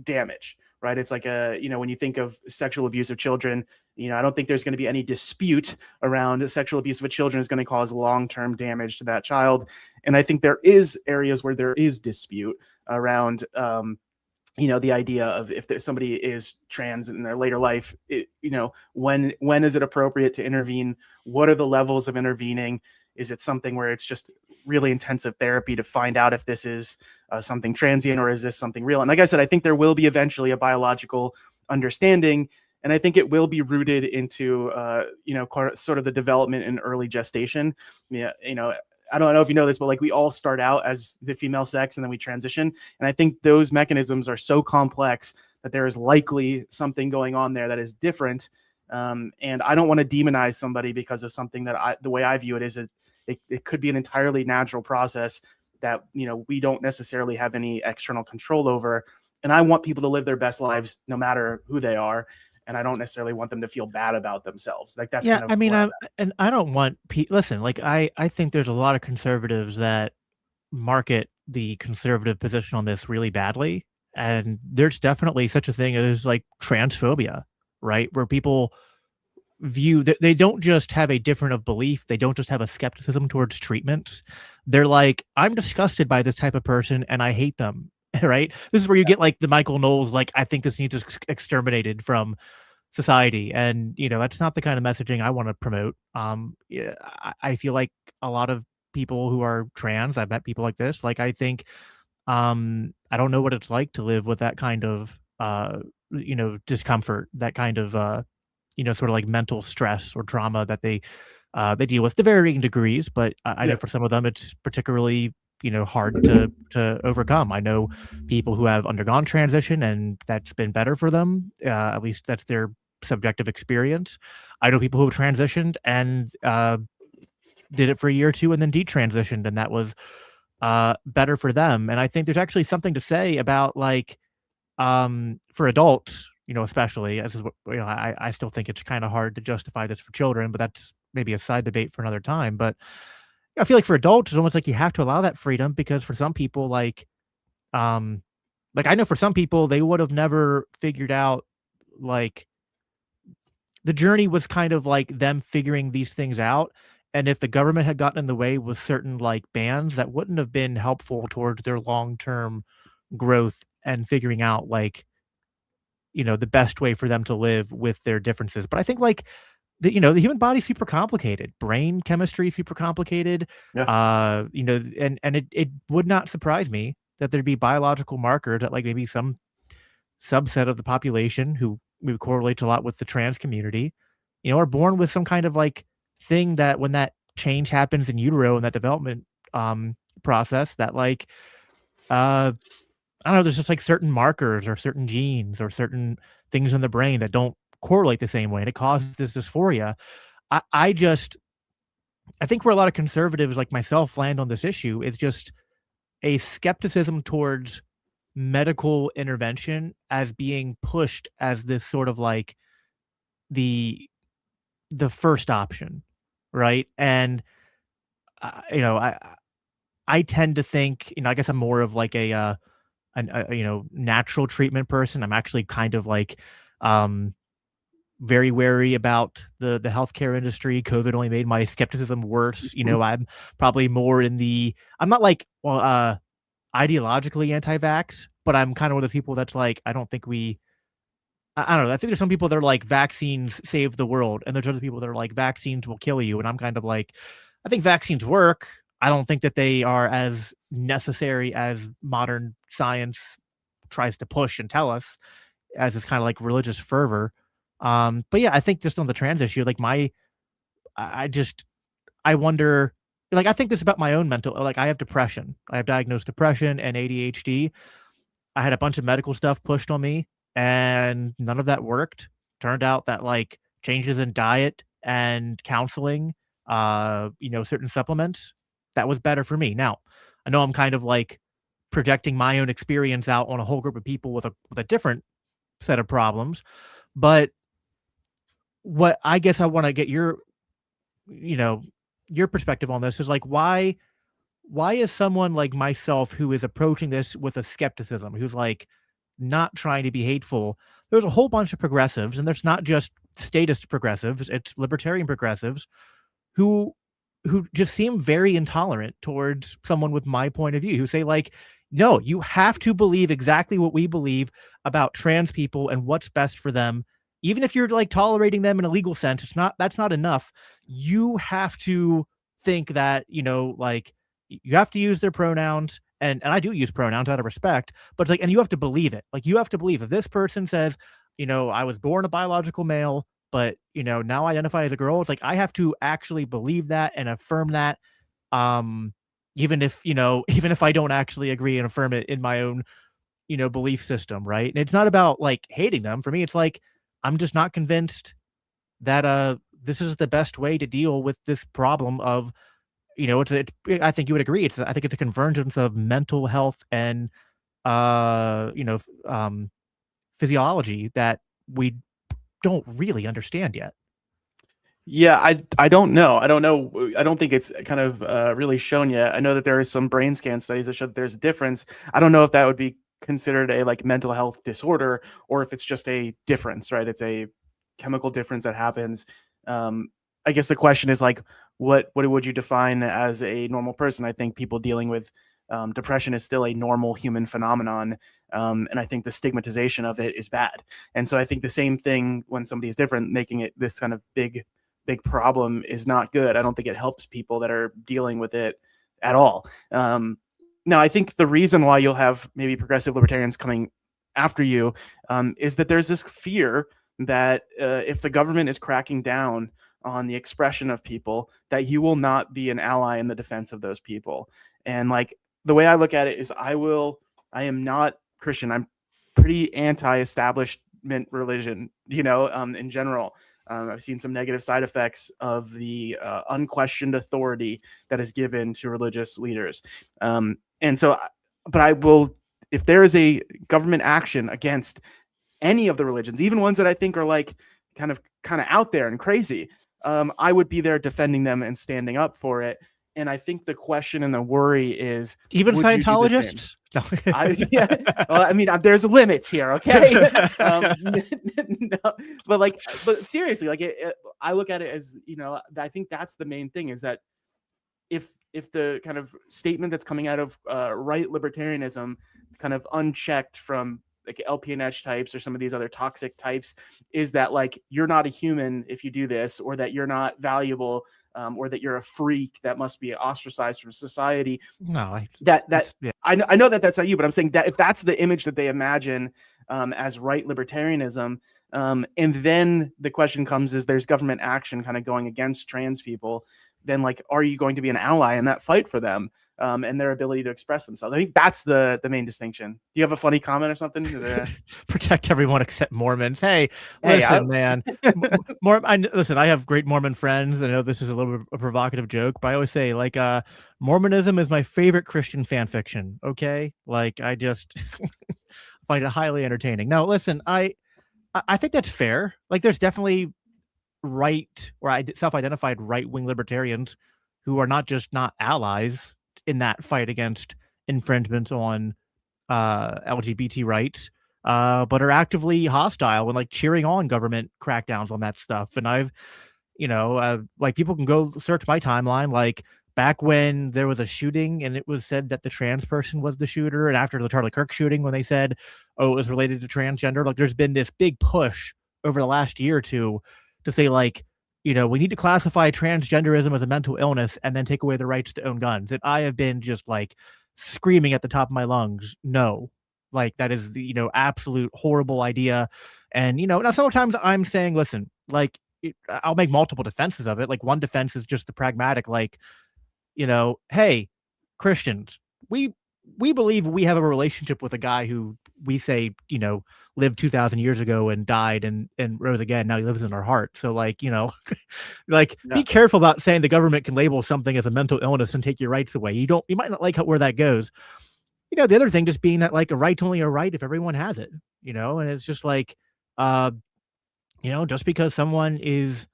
damage, right? It's like when you think of sexual abuse of children, I don't think there's going to be any dispute around sexual abuse of a children is going to cause long-term damage to that child. And I think there is areas where there is dispute around the idea of if somebody is trans in their later life, when is it appropriate to intervene? What are the levels of intervening? Is it something where it's just really intensive therapy to find out if this is something transient or is this something real? And like I said, I think there will be eventually a biological understanding, and I think it will be rooted into sort of the development in early gestation. Yeah, I don't know if you know this, but like we all start out as the female sex and then we transition. And I think those mechanisms are so complex that there is likely something going on there that is different. And I don't want to demonize somebody because of something that the way I view it is it could be an entirely natural process that, we don't necessarily have any external control over. And I want people to live their best lives no matter who they are. And I don't necessarily want them to feel bad about themselves. Like that's Yeah, kind of I mean, where I'm and I don't want listen, like I think there's a lot of conservatives that market the conservative position on this really badly, and there's definitely such a thing as like transphobia, right? Where people view that they don't just have a different of belief, they don't just have a skepticism towards treatments. They're like, I'm disgusted by this type of person and I hate them. Right? This is where you get like the Michael Knowles, like, I think this needs exterminated from society. And, that's not the kind of messaging I want to promote. Yeah, I feel like a lot of people who are trans, I've met people like this, like, I think, I don't know what it's like to live with that kind of, discomfort, that kind of, sort of like mental stress or trauma that they deal with to varying degrees. But I know Yeah. for some of them, it's particularly, hard to overcome. I know people who have undergone transition and that's been better for them. At least that's their subjective experience. I know people who have transitioned and did it for a year or two and then detransitioned, and that was better for them. And I think there's actually something to say about like for adults, especially, this is what, I still think it's kind of hard to justify this for children, but that's maybe a side debate for another time. But I feel like for adults, it's almost like you have to allow that freedom because for some people, um, like I know for some people, they would have never figured out like the journey was kind of like them figuring these things out. And if the government had gotten in the way with certain like bans, that wouldn't have been helpful towards their long term growth and figuring out like, the best way for them to live with their differences. But I think like the human body's super complicated. Brain chemistry is super complicated. Yeah. And it would not surprise me that there'd be biological markers that like maybe some subset of the population who we correlate a lot with the trans community, are born with some kind of like thing that when that change happens in utero and that development process that like uh I don't know, there's just like certain markers or certain genes or certain things in the brain that don't correlate the same way and it causes this dysphoria. I think where a lot of conservatives like myself land on this issue is just a skepticism towards medical intervention as being pushed as this sort of like the the first option, right? And I tend to think, I guess I'm more of like a natural treatment person. I'm actually kind of like um very wary about the healthcare industry. COVID only made my skepticism worse. I'm probably more in the I'm not like ideologically anti-vax, but I'm kind of one of the people that's like, I don't think I don't know. I think there's some people that are like vaccines save the world, and there's other people that are like vaccines will kill you. And I'm kind of like, I think vaccines work. I don't think that they are as necessary as modern science tries to push and tell us, as this kind of like religious fervor. But yeah, I think just on the trans issue, like I just I wonder, like I think this about my own mental, like I have depression. I have diagnosed depression and ADHD. I had a bunch of medical stuff pushed on me and none of that worked. Turned out that like changes in diet and counseling, certain supplements, that was better for me. Now, I know I'm kind of like projecting my own experience out on a whole group of people with a different set of problems, but what I guess I want to get you know, your perspective on this is like why is someone like myself who is approaching this with a skepticism, who's like not trying to be hateful? There's a whole bunch of progressives, and there's not just statist progressives, it's libertarian progressives who just seem very intolerant towards someone with my point of view, who say like, no, you have to believe exactly what we believe about trans people and what's best for them. Even if you're like tolerating them in a legal sense, that's not enough. You have to think that, like you have to use their pronouns, and I do use pronouns out of respect, but it's like, and you have to believe it. Like you have to believe if this person says, I was born a biological male, but now I identify as a girl. It's like I have to actually believe that and affirm that. Um, even if, even if I don't actually agree and affirm it in my own, belief system, right? And it's not about like hating them. For me, it's like I'm just not convinced that this is the best way to deal with this problem of, I think you would agree. I think it's a convergence of mental health and you know, physiology that we don't really understand yet. Yeah, I don't know. I don't know. I don't think it's kind of really shown yet. I know that there are some brain scan studies that show that there's a difference. I don't know if that would be considered a like mental health disorder or if it's just a difference, right? It's a chemical difference that happens. Um, I guess the question is like, what would you define as a normal person? I think people dealing with depression is still a normal human phenomenon, and I think the stigmatization of it is bad. And so I think the same thing when somebody is different, making it this kind of big problem is not good. I don't think it helps people that are dealing with it at all. Now, I think the reason why you'll have maybe progressive libertarians coming after you is that there's this fear that if the government is cracking down on the expression of people, that you will not be an ally in the defense of those people. And like the way I look at it is, I am not Christian. I'm pretty anti-establishment religion, in general. I've seen some negative side effects of the unquestioned authority that is given to religious leaders. And so, but I will, if there is a government action against any of the religions, even ones that I think are like kind of out there and crazy, I would be there defending them and standing up for it. And I think the question and the worry is, Even would you do the same? Scientologists? No. Yeah, well, I mean, there's limits here, okay? No, but seriously, like I look at it as, I think that's the main thing, is that if the kind of statement that's coming out of right libertarianism, kind of unchecked from like LPNH types or some of these other toxic types, is that like you're not a human if you do this, or that you're not valuable, or that you're a freak that must be ostracized from society. No, Yeah. I know that that's not you, but I'm saying that if that's the image that they imagine as right libertarianism, and then the question comes is there's government action kind of going against trans people, then like, are you going to be an ally in that fight for them and their ability to express themselves? I think that's the main distinction. Do you have a funny comment or something? protect everyone except Mormons. Hey, listen, man. Listen, I have great Mormon friends. I know this is a little bit of a provocative joke, but I always say like Mormonism is my favorite Christian fan fiction. Okay, like I just find it highly entertaining. Now, listen, I think that's fair. Like, there's definitely right or self-identified right-wing libertarians who are not allies in that fight against infringements on LGBT rights, but are actively hostile and like cheering on government crackdowns on that stuff. And I've, like people can go search my timeline, like back when there was a shooting and it was said that the trans person was the shooter, and after the Charlie Kirk shooting when they said, oh, it was related to transgender, like there's been this big push over the last year or two to say like, we need to classify transgenderism as a mental illness and then take away the rights to own guns. And I have been just like screaming at the top of my lungs, no, like that is the, absolute horrible idea. And, now sometimes I'm saying, listen, like I'll make multiple defenses of it. Like one defense is just the pragmatic, like, hey, Christians, we believe we have a relationship with a guy who we say, lived 2,000 years ago and died and rose again. Now he lives in our heart. So like, like be careful about saying the government can label something as a mental illness and take your rights away. You might not like where that goes. The other thing just being that like a right's only a right if everyone has it, and it's just like, just because someone is,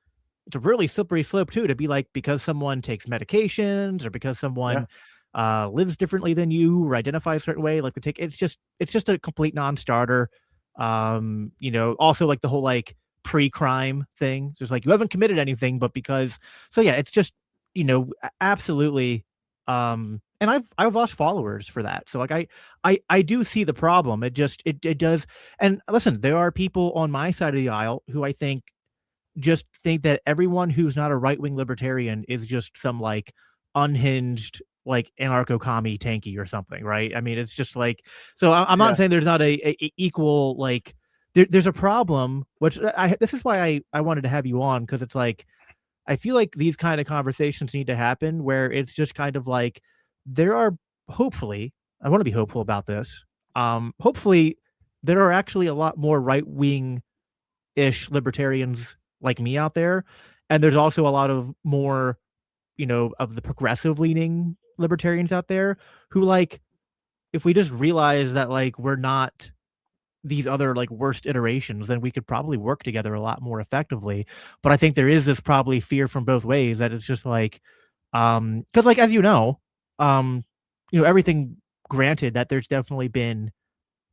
it's a really slippery slope too, to be like, because someone takes medications or because someone lives differently than you or identifies a certain way, like it's just a complete non-starter. Also like the whole like pre-crime thing, just like you haven't committed anything, but because, so yeah, it's just, absolutely. And I've lost followers for that. So like I do see the problem. It just it does. And listen, there are people on my side of the aisle who I think just think that everyone who's not a right-wing libertarian is just some like unhinged like anarcho-commie tanky or something, right? I mean, it's just like, so I'm not saying there's not a equal, like there's a problem, which this is why I wanted to have you on, because it's like I feel like these kind of conversations need to happen where it's just kind of like there are, hopefully, I want to be hopeful about this. Hopefully there are actually a lot more right-wing ish libertarians like me out there, and there's also a lot of more, of the progressive leaning libertarians out there who like if we just realize that like we're not these other like worst iterations, then we could probably work together a lot more effectively. But I think there is this probably fear from both ways that it's just like, because like as um, everything granted that there's definitely been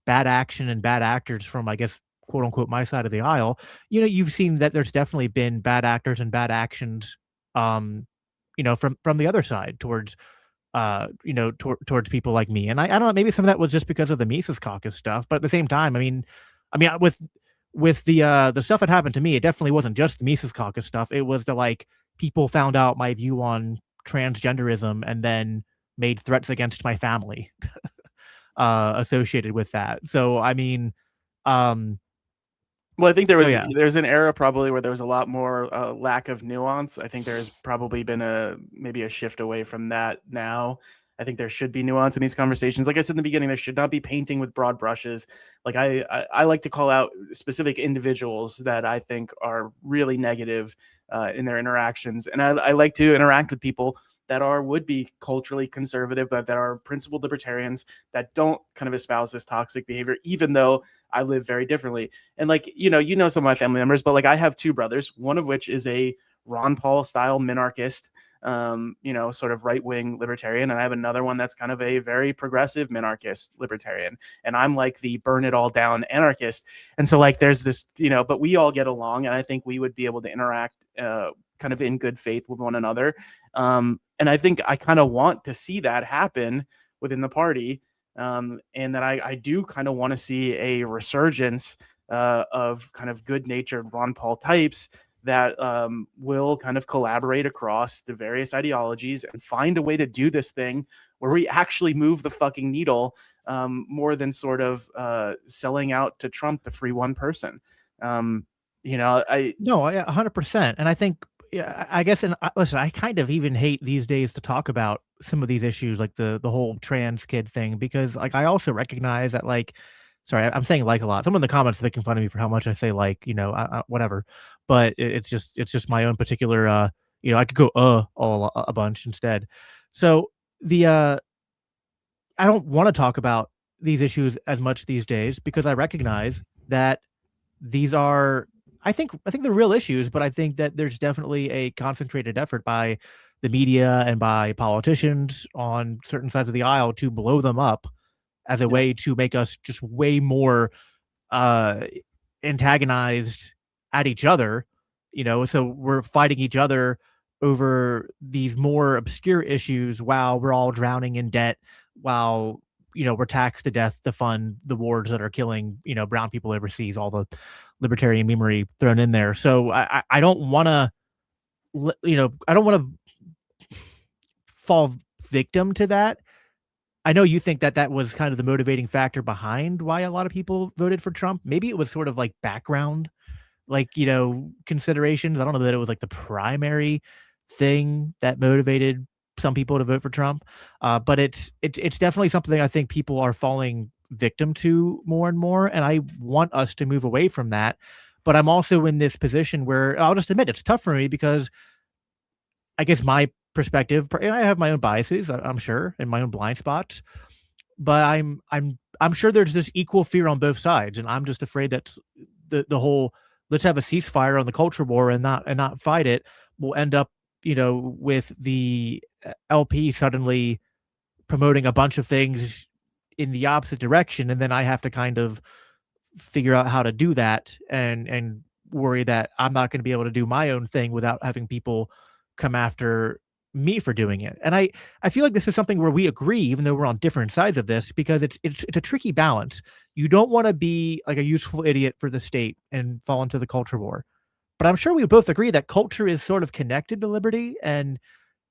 bad action and bad actors from I guess quote unquote my side of the aisle. You've seen that there's definitely been bad actors and bad actions, um, from the other side towards towards people like me. And I don't know, maybe some of that was just because of the Mises Caucus stuff, but at the same time, I mean, with the stuff that happened to me, it definitely wasn't just the Mises Caucus stuff. It was the like people found out my view on transgenderism and then made threats against my family associated with that. So I mean, um, Well, I think so yeah. there's an era probably where there was a lot more lack of nuance. I think there's probably been maybe a shift away from that now. I think there should be nuance in these conversations. Like I said in the beginning, there should not be painting with broad brushes. Like I like to call out specific individuals that I think are really negative in their interactions, and I like to interact with people that would be culturally conservative, but that are principled libertarians that don't kind of espouse this toxic behavior, even though I live very differently. And like, some of my family members, but like I have two brothers, one of which is a Ron Paul style minarchist, sort of right wing libertarian. And I have another one that's kind of a very progressive minarchist libertarian. And I'm like the burn it all down anarchist. And so like there's this, but we all get along. And I think we would be able to interact kind of in good faith with one another. And I think I kind of want to see that happen within the party. And that I do kind of want to see a resurgence of kind of good-natured Ron Paul types that will kind of collaborate across the various ideologies and find a way to do this thing where we actually move the fucking needle more than sort of selling out to Trump to free one person. No, 100%. And I think, yeah, I guess, and listen, I kind of even hate these days to talk about some of these issues, like the whole trans kid thing, because like I also recognize that, like, sorry, I'm saying like a lot. Some in the comments are making fun of me for how much I say like, whatever. But it's just my own particular, I could go a bunch instead. So the I don't want to talk about these issues as much these days because I recognize that these are I think they're real issues, but I think that there's definitely a concentrated effort by the media and by politicians on certain sides of the aisle to blow them up as a yeah, way to make us just way more uh antagonized at each other, so we're fighting each other over these more obscure issues while we're all drowning in debt, while we're taxed to death to fund the wars that are killing brown people overseas, all the libertarian memery thrown in there. So I don't want to, I don't want to fall victim to that. I know you think that that was kind of the motivating factor behind why a lot of people voted for Trump. Maybe it was sort of like background, like, considerations. I don't know that it was like the primary thing that motivated some people to vote for Trump. But it's definitely something I think people are falling victim to more and more. And I want us to move away from that. But I'm also in this position where I'll just admit it's tough for me because I guess my perspective, and I have my own biases, I'm sure, and my own blind spots, but I'm sure there's this equal fear on both sides, and I'm just afraid that the whole let's have a ceasefire on the culture war and not fight it will end up, with the LP suddenly promoting a bunch of things in the opposite direction, and then I have to kind of figure out how to do that and worry that I'm not going to be able to do my own thing without having people come after me for doing it. And I feel like this is something where we agree, even though we're on different sides of this, because it's a tricky balance. You don't want to be like a useful idiot for the state and fall into the culture war. But I'm sure we both agree that culture is sort of connected to liberty, and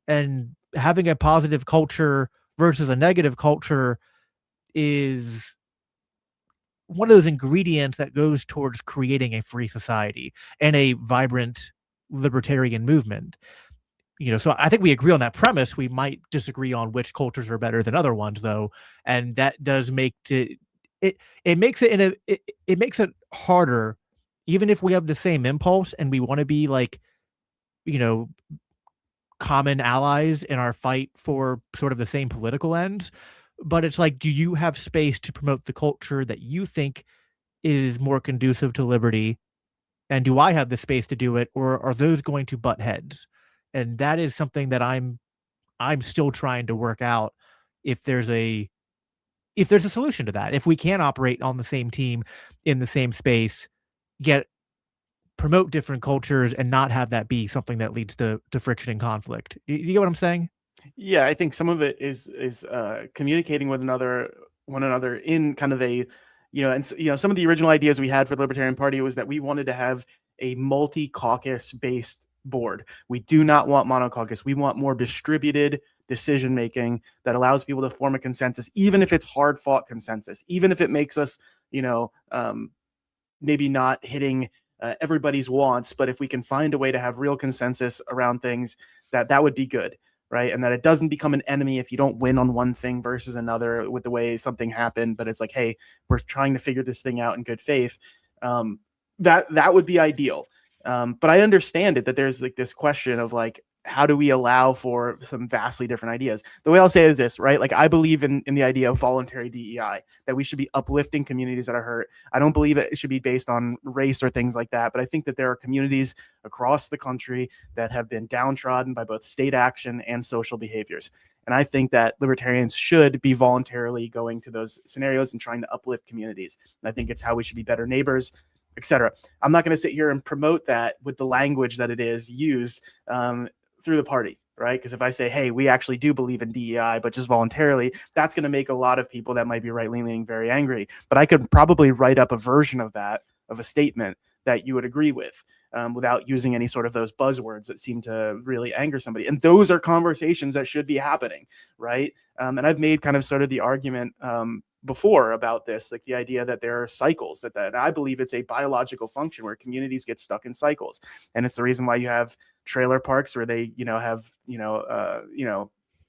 having a positive culture versus a negative culture is one of those ingredients that goes towards creating a free society and a vibrant libertarian movement. So I think we agree on that premise. We might disagree on which cultures are better than other ones, though, and that does make it makes it it makes it harder, even if we have the same impulse and we want to be like, you know common allies in our fight for sort of the same political ends. But it's like, do you have space to promote the culture that you think is more conducive to liberty? And do I have the space to do it, or are those going to butt heads? And that is something that I'm still trying to work out if there's a solution to that. If we can operate on the same team in the same space, yet promote different cultures and not have that be something that leads to friction and conflict. You get what I'm saying? Yeah, I think some of it is communicating with one another in kind of a, some of the original ideas we had for the Libertarian Party was that we wanted to have a multi-caucus based board. We do not want monocaucus. We want more distributed decision making that allows people to form a consensus, even if it's hard fought consensus, even if it makes us, maybe not hitting everybody's wants, but if we can find a way to have real consensus around things, that would be good, right? And that it doesn't become an enemy if you don't win on one thing versus another with the way something happened. But it's like, hey, we're trying to figure this thing out in good faith. That would be ideal. But I understand it that there's like this question of like, how do we allow for some vastly different ideas? The way I'll say is this, right? Like I believe in the idea of voluntary DEI, that we should be uplifting communities that are hurt. I don't believe it should be based on race or things like that, but I think that there are communities across the country that have been downtrodden by both state action and social behaviors. And I think that libertarians should be voluntarily going to those scenarios and trying to uplift communities. And I think it's how we should be better neighbors, etc. I'm not going to sit here and promote that with the language that it is used through the party, right? Because if I say, hey, we actually do believe in DEI, but just voluntarily, that's going to make a lot of people that might be right-leaning very angry. But I could probably write up a version of that, of a statement that you would agree with, without using any sort of those buzzwords that seem to really anger somebody. And those are conversations that should be happening, right? And I've made kind of sort of the argument before about this, like the idea that there are cycles, that I believe it's a biological function where communities get stuck in cycles. And it's the reason why you have trailer parks where they, have,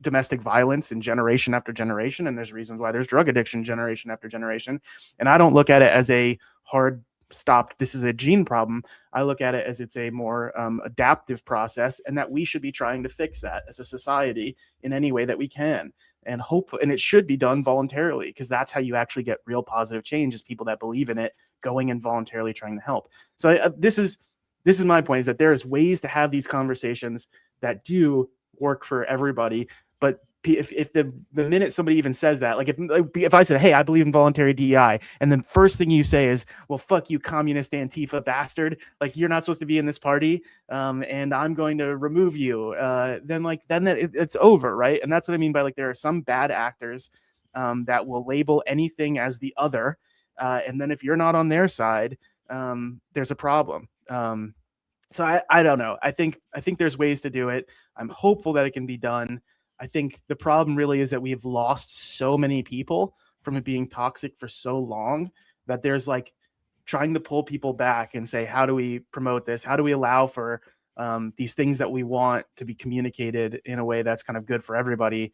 domestic violence in generation after generation. And there's reasons why there's drug addiction generation after generation. And I don't look at it as a hard stopped, this is a gene problem. I look at it as it's a more adaptive process, and that we should be trying to fix that as a society in any way that we can. And it should be done voluntarily, because that's how you actually get real positive change, is people that believe in it going and voluntarily trying to help. So this is my point, is that there is ways to have these conversations that do work for everybody. But if the minute somebody even says that, like if I said, hey, I believe in voluntary DEI, and then first thing you say is, well, fuck you, communist Antifa bastard, like you're not supposed to be in this party, and I'm going to remove you, then it's over, right? And that's what I mean by, like, there are some bad actors that will label anything as the other, and then if you're not on their side, there's a problem. So I don't know. I think there's ways to do it. I'm hopeful that it can be done. I think the problem really is that we have lost so many people from it being toxic for so long, that there's like trying to pull people back and say, how do we promote this? How do we allow for these things that we want to be communicated in a way that's kind of good for everybody?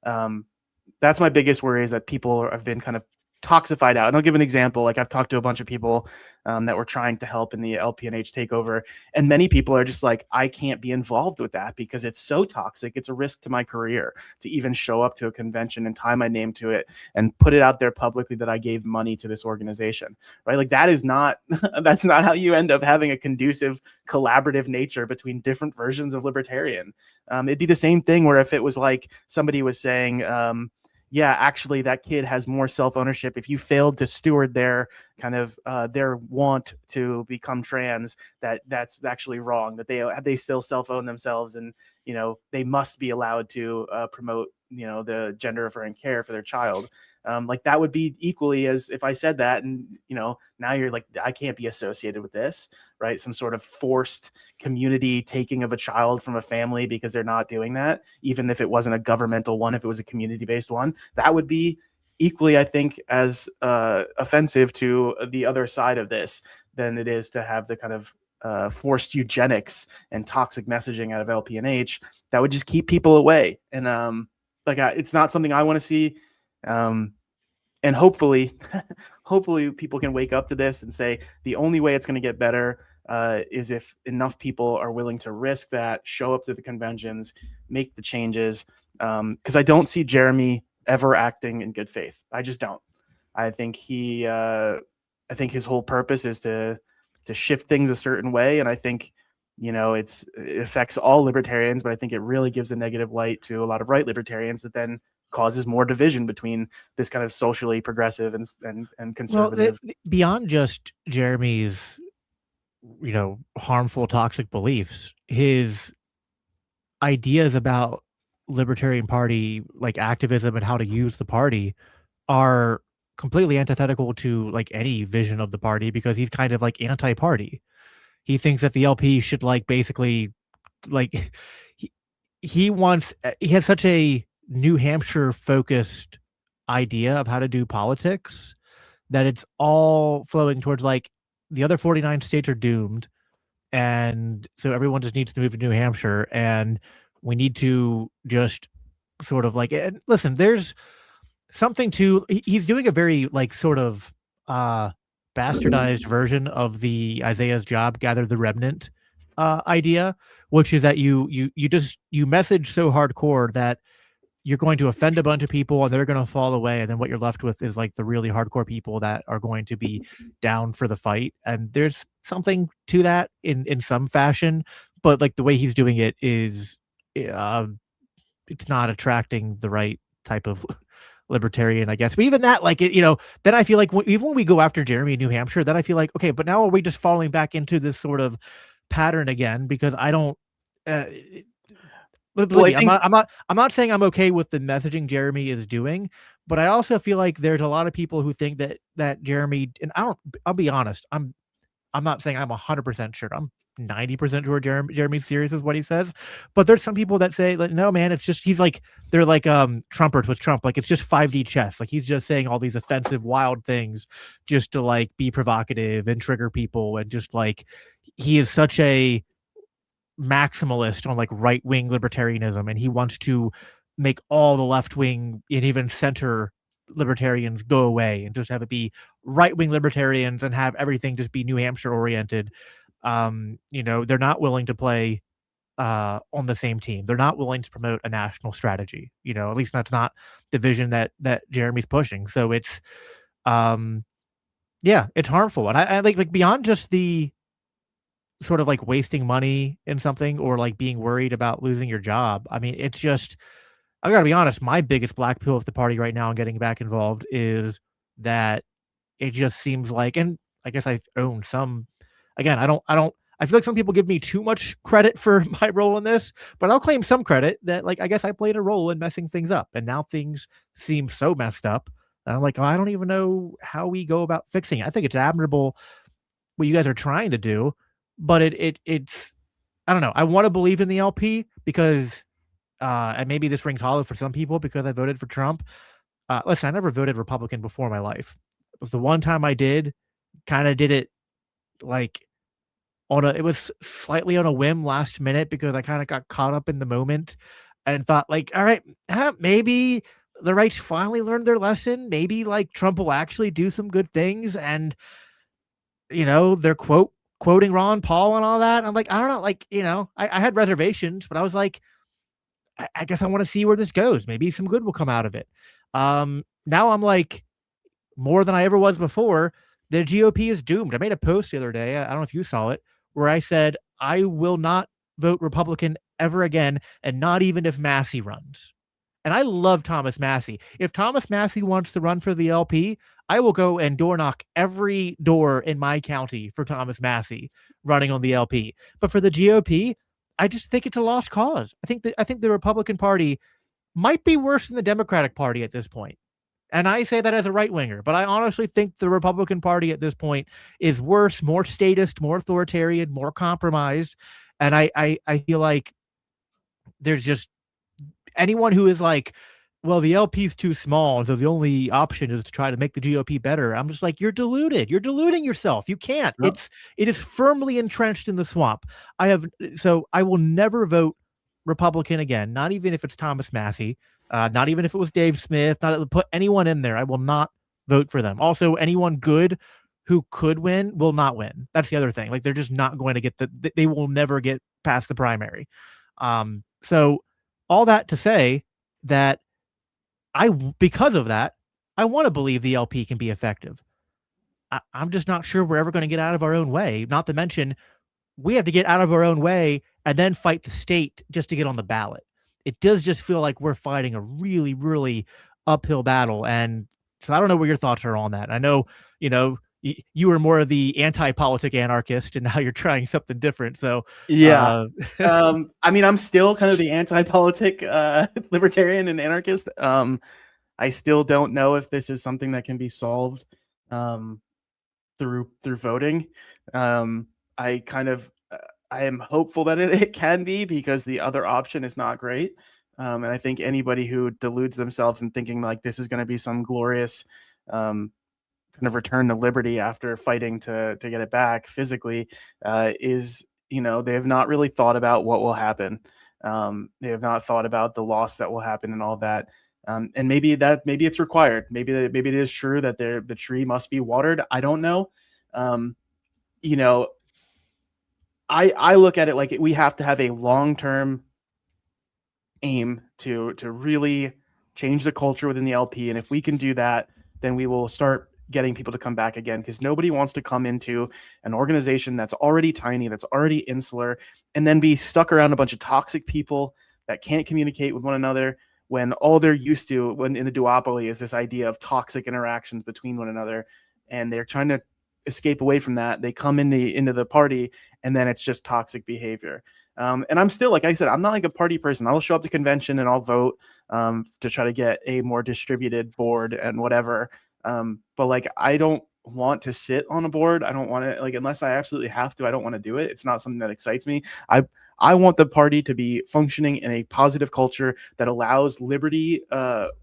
That's my biggest worry, is that people have been kind of toxified out. And I'll give an example. Like, I've talked to a bunch of people that were trying to help in the LPNH takeover, and many people are just like, I can't be involved with that because it's so toxic. It's a risk to my career to even show up to a convention and tie my name to it and put it out there publicly that I gave money to this organization, right? Like, that is not that's not how you end up having a conducive collaborative nature between different versions of libertarian. It'd be the same thing where if it was like somebody was saying, yeah, actually, that kid has more self-ownership. If you failed to steward their kind of their want to become trans, that's actually wrong. That they still self-own themselves, and they must be allowed to promote the gender-affirming care for their child. Like, that would be equally as if I said that, and now you're like, I can't be associated with this, right? Some sort of forced community taking of a child from a family because they're not doing that, even if it wasn't a governmental one, if it was a community-based one, that would be equally, I think, as offensive to the other side of this than it is to have the kind of forced eugenics and toxic messaging out of LPNH that would just keep people away. And it's not something I want to see. And hopefully people can wake up to this and say the only way it's going to get better is if enough people are willing to risk that, show up to the conventions, make the changes. Because I don't see Jeremy ever acting in good faith. I just don't. I think I think his whole purpose is to shift things a certain way, and I think it affects all libertarians, but I think it really gives a negative light to a lot of right libertarians that then causes more division between this kind of socially progressive and conservative. Well, beyond just Jeremy's, harmful, toxic beliefs, his ideas about Libertarian Party, like activism and how to use the party, are completely antithetical to like any vision of the party because he's kind of like anti-party. He thinks that the LP should like basically like he he has such a New Hampshire focused idea of how to do politics that it's all flowing towards like the other 49 states are doomed, and so everyone just needs to move to New Hampshire, and we need to just sort of like, and listen, there's something to he's doing a very like sort of bastardized version of the Isaiah's job, gather the remnant idea, which is that you message so hardcore that you're going to offend a bunch of people and they're going to fall away, and then what you're left with is like the really hardcore people that are going to be down for the fight. And there's something to that in some fashion, but like the way he's doing it is it's not attracting the right type of libertarian, I guess. But even that, like, then I feel like even when we go after Jeremy in New Hampshire, then I feel like, okay, but now are we just falling back into this sort of pattern again? Because I don't. Believe me, I'm not saying I'm okay with the messaging Jeremy is doing, but I also feel like there's a lot of people who think that Jeremy, and I'll be honest, I'm not saying I'm 100% sure. I'm 90% sure Jeremy's serious is what he says, but there's some people that say like, no, man, it's just they're like Trumpers with Trump, like it's just 5D chess, like he's just saying all these offensive, wild things just to like be provocative and trigger people, and just like he is such a maximalist on like right-wing libertarianism, and he wants to make all the left-wing and even center libertarians go away and just have it be right-wing libertarians and have everything just be New Hampshire oriented. They're not willing to play on the same team. They're not willing to promote a national strategy. At least that's not the vision that Jeremy's pushing. So it's it's harmful. And I like beyond just the sort of like wasting money in something or like being worried about losing your job. I mean, it's just, I gotta be honest, my biggest black pill of the party right now and getting back involved is that it just seems like, and I guess I own some, again, I feel like some people give me too much credit for my role in this, but I'll claim some credit that like, I guess I played a role in messing things up, and now things seem so messed up. And I'm like, oh, I don't even know how we go about fixing it. I think it's admirable what you guys are trying to do, but it's I don't know. I want to believe in the LP because and maybe this rings hollow for some people because I voted for Trump. Listen, I never voted Republican before in my life. It was the one time I did, kind of did it like it was slightly on a whim last minute because I kind of got caught up in the moment and thought like, all right, maybe the right's finally learned their lesson. Maybe like Trump will actually do some good things, and they're quoting Ron Paul and all that. I'm like, I don't know, like, I had reservations, but I was like, I guess I want to see where this goes. Maybe some good will come out of it. Now I'm like, more than I ever was before, the GOP is doomed. I made a post the other day, I don't know if you saw it, where I said, I will not vote Republican ever again, and not even if Massey runs. And I love Thomas Massey. If Thomas Massey wants to run for the LP, I will go and door knock every door in my county for Thomas Massey running on the LP. But for the GOP, I just think it's a lost cause. I think the Republican Party might be worse than the Democratic Party at this point. And I say that as a right-winger, but I honestly think the Republican Party at this point is worse, more statist, more authoritarian, more compromised. And I feel like there's just anyone who is like, well, the LP is too small, so the only option is to try to make the GOP better. I'm just like, you're deluded. You're deluding yourself. You can't. Yep. It is firmly entrenched in the swamp. I will never vote Republican again, not even if it's Thomas Massey, not even if it was Dave Smith, not put anyone in there. I will not vote for them. Also, anyone good who could win will not win. That's the other thing. Like, they're just not going to get they will never get past the primary. So all that to say that because of that, I want to believe the LP can be effective. I'm just not sure we're ever going to get out of our own way. Not to mention, we have to get out of our own way and then fight the state just to get on the ballot. It does just feel like we're fighting a really, really uphill battle. And so I don't know what your thoughts are on that. I know, you were more of the anti-politic anarchist, and now you're trying something different. So, Yeah. uh, I mean, I'm still kind of the anti-politic libertarian and anarchist. I still don't know if this is something that can be solved through voting. I kind of I am hopeful that it can be, because the other option is not great. And I think anybody who deludes themselves in thinking like this is going to be some glorious kind of return to liberty after fighting to get it back physically is, they have not really thought about what will happen. They have not thought about the loss that will happen and all that. And maybe it's required. Maybe it is true that the tree must be watered. I don't know. You know, I look at it like we have to have a long-term aim to really change the culture within the LP. And if we can do that, then we will start getting people to come back again, because nobody wants to come into an organization that's already tiny, that's already insular, and then be stuck around a bunch of toxic people that can't communicate with one another, when all they're used to when in the duopoly is this idea of toxic interactions between one another, and they're trying to escape away from that. They come into the party, and then it's just toxic behavior. And I'm still, like I said, I'm not like a party person. I'll show up to convention and I'll vote to try to get a more distributed board and whatever. But like, I don't want to sit on a board. I don't want to, like, unless I absolutely have to, I don't want to do it. It's not something that excites me. I want the party to be functioning in a positive culture that allows liberty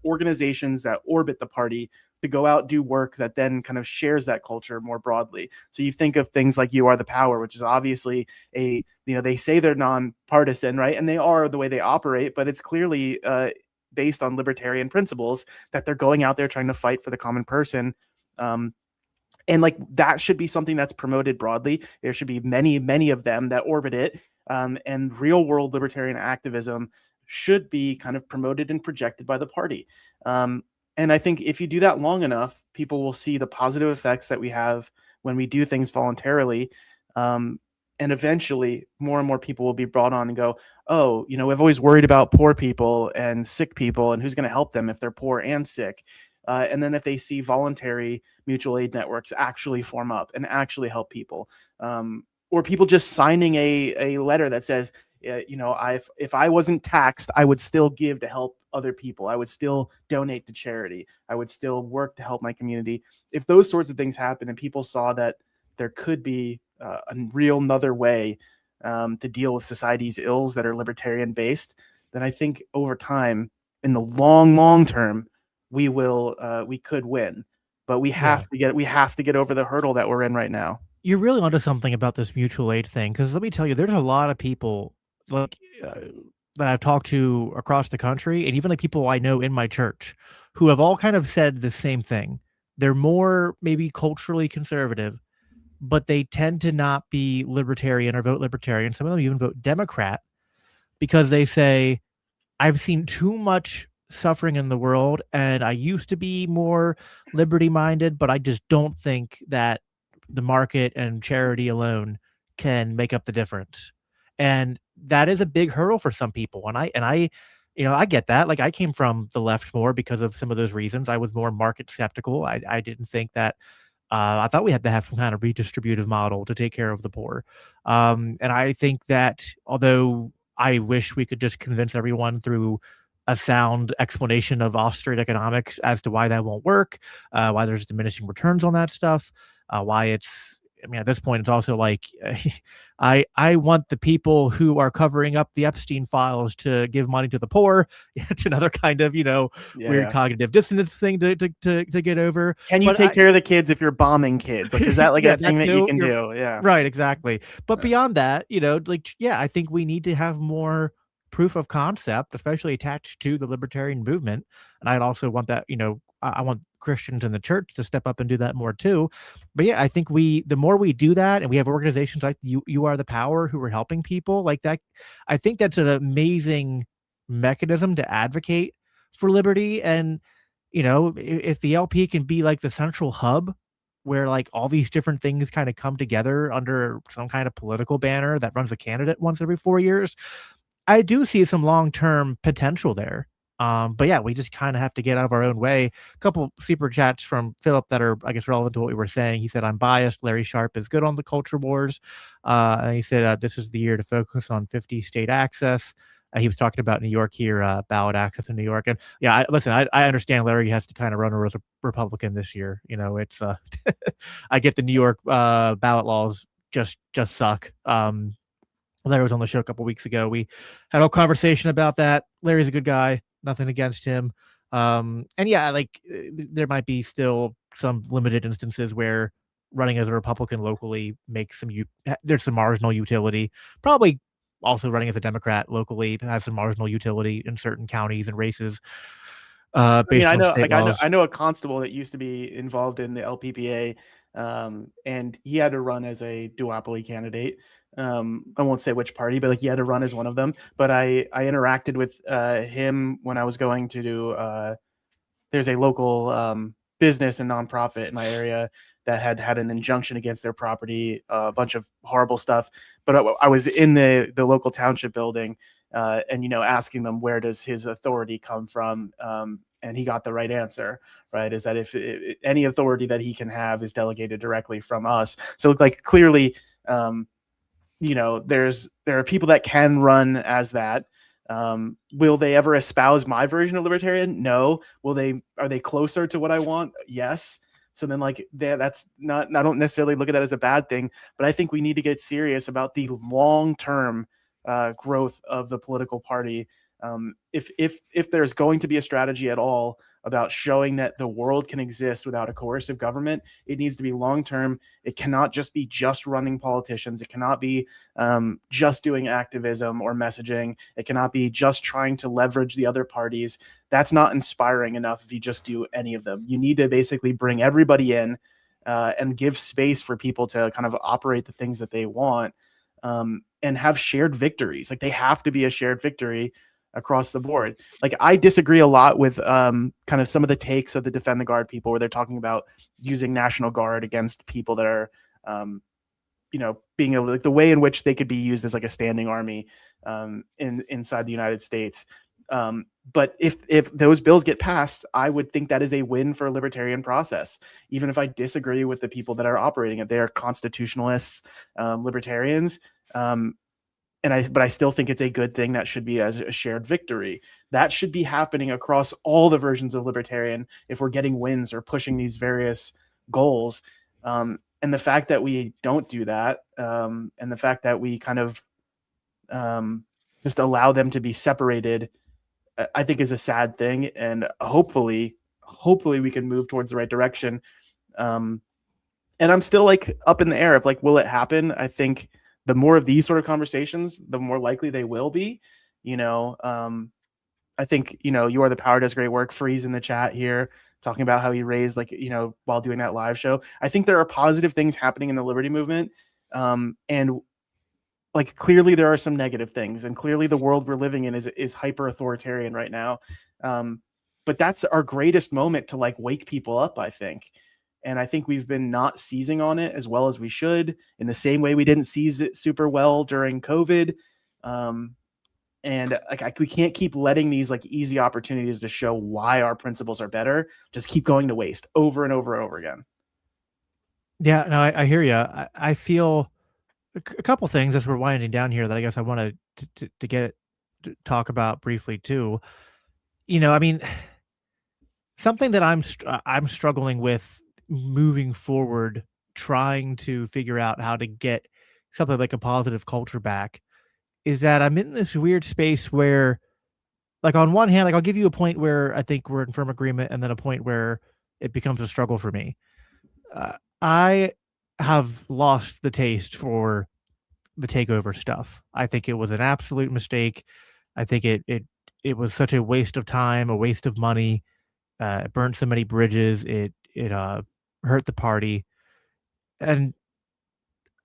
organizations that orbit the party to go out, do work that then kind of shares that culture more broadly. So you think of things like You Are the Power, which is obviously they say they're nonpartisan, right? And they are the way they operate, but it's clearly based on libertarian principles, that they're going out there trying to fight for the common person. And like, that should be something that's promoted broadly. There should be many of them that orbit it. And real world libertarian activism should be kind of promoted and projected by the party. And I think if you do that long enough, people will see the positive effects that we have when we do things voluntarily. And eventually more and more people will be brought on and go, oh, I've always worried about poor people and sick people, and who's going to help them if they're poor and sick. And then if they see voluntary mutual aid networks actually form up and actually help people, or people just signing a letter that says, if I wasn't taxed, I would still give to help other people. I would still donate to charity. I would still work to help my community. If those sorts of things happen and people saw that there could be a real another way to deal with society's ills that are libertarian based, then I think over time, in the long term, we could win. But we have to get over the hurdle that we're in right now. You're really onto something about this mutual aid thing, because let me tell you, there's a lot of people like that I've talked to across the country, and even like people I know in my church, who have all kind of said the same thing. They're more maybe culturally conservative, but they tend to not be libertarian or vote libertarian. Some of them even vote Democrat, because they say, I've seen too much suffering in the world, and I used to be more liberty minded, but I just don't think that the market and charity alone can make up the difference. And that is a big hurdle for some people. I get that. Like, I came from the left more because of some of those reasons. I was more market skeptical. I didn't think that I thought we had to have some kind of redistributive model to take care of the poor. And I think that although I wish we could just convince everyone through a sound explanation of Austrian economics as to why that won't work, why there's diminishing returns on that stuff, why it's, I mean, at this point, it's also like, I want the people who are covering up the Epstein files to give money to the poor. It's another kind of, weird cognitive dissonance thing to get over. Can you take care of the kids if you're bombing kids? Like, is that like a thing that you can do? Yeah. Right, exactly. But beyond that, I think we need to have more proof of concept, especially attached to the libertarian movement. And I'd also want that, I want Christians in the church to step up and do that more too. But yeah, I think the more we do that, and we have organizations like You Are the Power who are helping people like that, I think that's an amazing mechanism to advocate for liberty. And if the LP can be like the central hub where like all these different things kind of come together under some kind of political banner that runs a candidate once every 4 years, I do see some long-term potential there. But yeah, we just kind of have to get out of our own way. A couple super chats from Philip that are, I guess, relevant to what we were saying. He said, "I'm biased. Larry Sharp is good on the culture wars." And he said, "This is the year to focus on 50 state access." He was talking about New York here, ballot access in New York. And yeah, listen, I understand Larry has to kind of run as a Republican this year. It's I get the New York ballot laws just suck. Larry was on the show a couple weeks ago. We had a whole conversation about that. Larry's a good guy. Nothing against him. And yeah, like there might be still some limited instances where running as a Republican locally makes there's some marginal utility. Probably also running as a Democrat locally has some marginal utility in certain counties and races based on state laws. I know a constable that used to be involved in the LPPA, and he had to run as a duopoly candidate. I won't say which party, but like he had to run as one of them. But I interacted with him when I was going to do. There's a local business and nonprofit in my area that had an injunction against their property, a bunch of horrible stuff. But I was in the local township building, and asking them, where does his authority come from? And he got the right answer, right? Is that if any authority that he can have is delegated directly from us. So like clearly, there are people that can run as that. Will they ever espouse my version of libertarian? No. Are they closer to what I want? Yes. So then that's not, I don't necessarily look at that as a bad thing, but I think we need to get serious about the long-term growth of the political party. If there's going to be a strategy at all about showing that the world can exist without a coercive government, it needs to be long-term. It cannot just be just running politicians. It cannot be just doing activism or messaging. It cannot be just trying to leverage the other parties. That's not inspiring enough if you just do any of them. You need to basically bring everybody in and give space for people to kind of operate the things that they want, and have shared victories. Like they have to be a shared victory across the board. Like I disagree a lot with kind of some of the takes of the Defend the Guard people where they're talking about using National Guard against people that are being able, like the way in which they could be used as like a standing army inside the United States. But if those bills get passed, I would think that is a win for a libertarian process, even if I disagree with the people that are operating it. They are constitutionalists, libertarians, but I still think it's a good thing that should be as a shared victory. That should be happening across all the versions of libertarian if we're getting wins or pushing these various goals. And the fact that we don't do that, and the fact that we kind of just allow them to be separated, I think is a sad thing. And hopefully we can move towards the right direction. And I'm still like up in the air of like, will it happen? I think the more of these sort of conversations, the more likely they will be. I think, You Are the Power does great work. Freeze in the chat here talking about how he raised, while doing that live show. I think there are positive things happening in the liberty movement. And like, clearly there are some negative things, and clearly the world we're living in is hyper authoritarian right now. But that's our greatest moment to like wake people up, I think. And I think we've been not seizing on it as well as we should, in the same way we didn't seize it super well during COVID. And we can't keep letting these like easy opportunities to show why our principles are better just keep going to waste over and over and over again. Yeah, no, I hear you. I feel a couple things as we're winding down here that I guess I want to talk about briefly too. I mean, something that I'm struggling with moving forward, trying to figure out how to get something like a positive culture back, is that I'm in this weird space where, like, on one hand, like I'll give you a point where I think we're in firm agreement, and then a point where it becomes a struggle for me. I have lost the taste for the takeover stuff. I think it was an absolute mistake. I think it was such a waste of time, a waste of money. It burned so many bridges. It hurt the party. And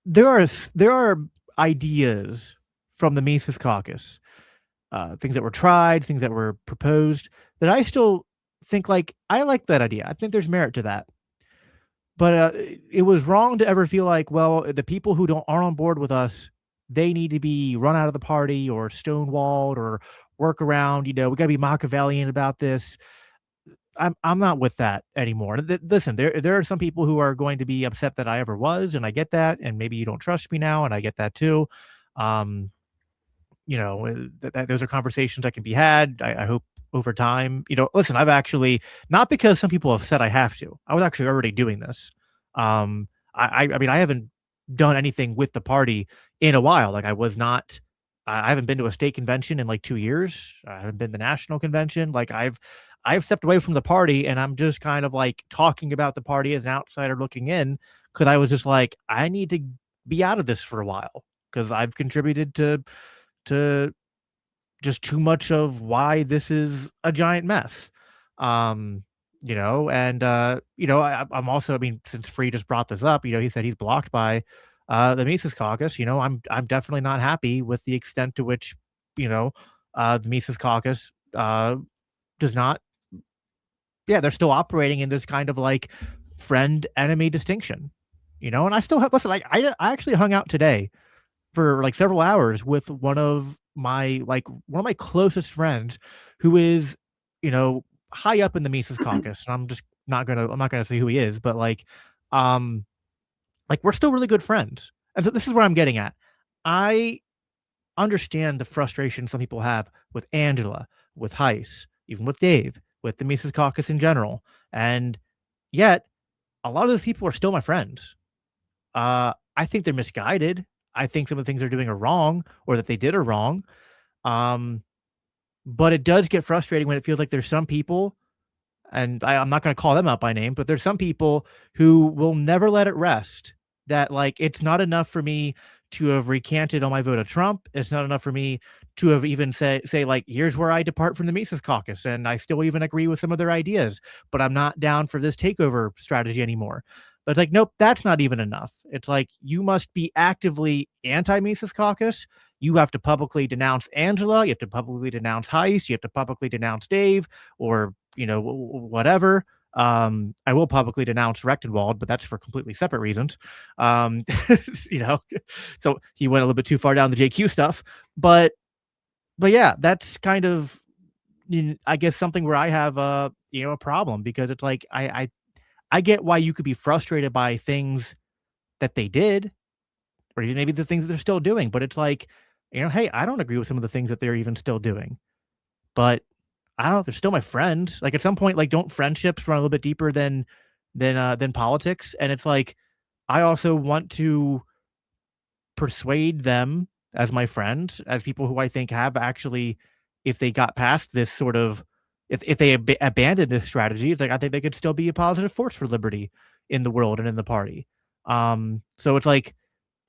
there are ideas from the Mises Caucus things that were tried, things that were proposed, that I still think like I like that idea. I think there's merit to that. But it was wrong to ever feel like, well, the people who don't aren't on board with us, they need to be run out of the party or stonewalled or work around. We got to be Machiavellian about this. I'm not with that anymore. Listen, there are some people who are going to be upset that I ever was, and I get that, and maybe you don't trust me now, and I get that too. Um, those are conversations that can be had. I hope over time. Listen, I've actually, not because some people have said I have to. I was actually already doing this. I mean, I haven't done anything with the party in a while. Like I was not. I haven't been to a state convention in like 2 years. I haven't been to the national convention. Like I've stepped away from the party, and I'm just kind of like talking about the party as an outsider looking in, because I was just like, I need to be out of this for a while because I've contributed to just too much of why this is a giant mess. Um, I'm also, I mean, since Free just brought this up, he said he's blocked by the Mises Caucus. I'm definitely not happy with the extent to which, the Mises Caucus does not, yeah, they're still operating in this kind of like friend enemy distinction. And I still have, listen, I actually hung out today for like several hours with one of my closest friends who is, high up in the Mises Caucus. And I'm not gonna say who he is, but um, we're still really good friends. And so this is where I'm getting at. I understand the frustration some people have with Angela, with Heiss, even with Dave, with the Mises Caucus in general. And yet a lot of those people are still my friends. I think they're misguided. I think some of the things they're doing are wrong, or that they did are wrong. Um, but it does get frustrating when it feels like there's some people, and I'm not going to call them out by name, but there's some people who will never let it rest. That like it's not enough for me to have recanted on my vote of Trump. It's not enough for me to have even say like, here's where I depart from the Mises Caucus, and I still even agree with some of their ideas, but I'm not down for this takeover strategy anymore. But it's like, nope, that's not even enough. It's like you must be actively anti-Mises Caucus. You have to publicly denounce Angela. You have to publicly denounce Heiss. You have to publicly denounce Dave, or whatever. I will publicly denounce Rechtenwald, but that's for completely separate reasons. Um, you know, so he went a little bit too far down the JQ stuff, but yeah, that's kind of, I guess, something where I have a problem, because it's like I get why you could be frustrated by things that they did, or even maybe the things that they're still doing, but it's like, hey, I don't agree with some of the things that they're even still doing, but I don't know, they're still my friends. Like at some point, like, don't friendships run a little bit deeper than politics? And it's like I also want to persuade them as my friends, as people who I think have actually, if they got past this sort of, if they abandoned this strategy, it's like I think they could still be a positive force for liberty in the world and in the party. So it's like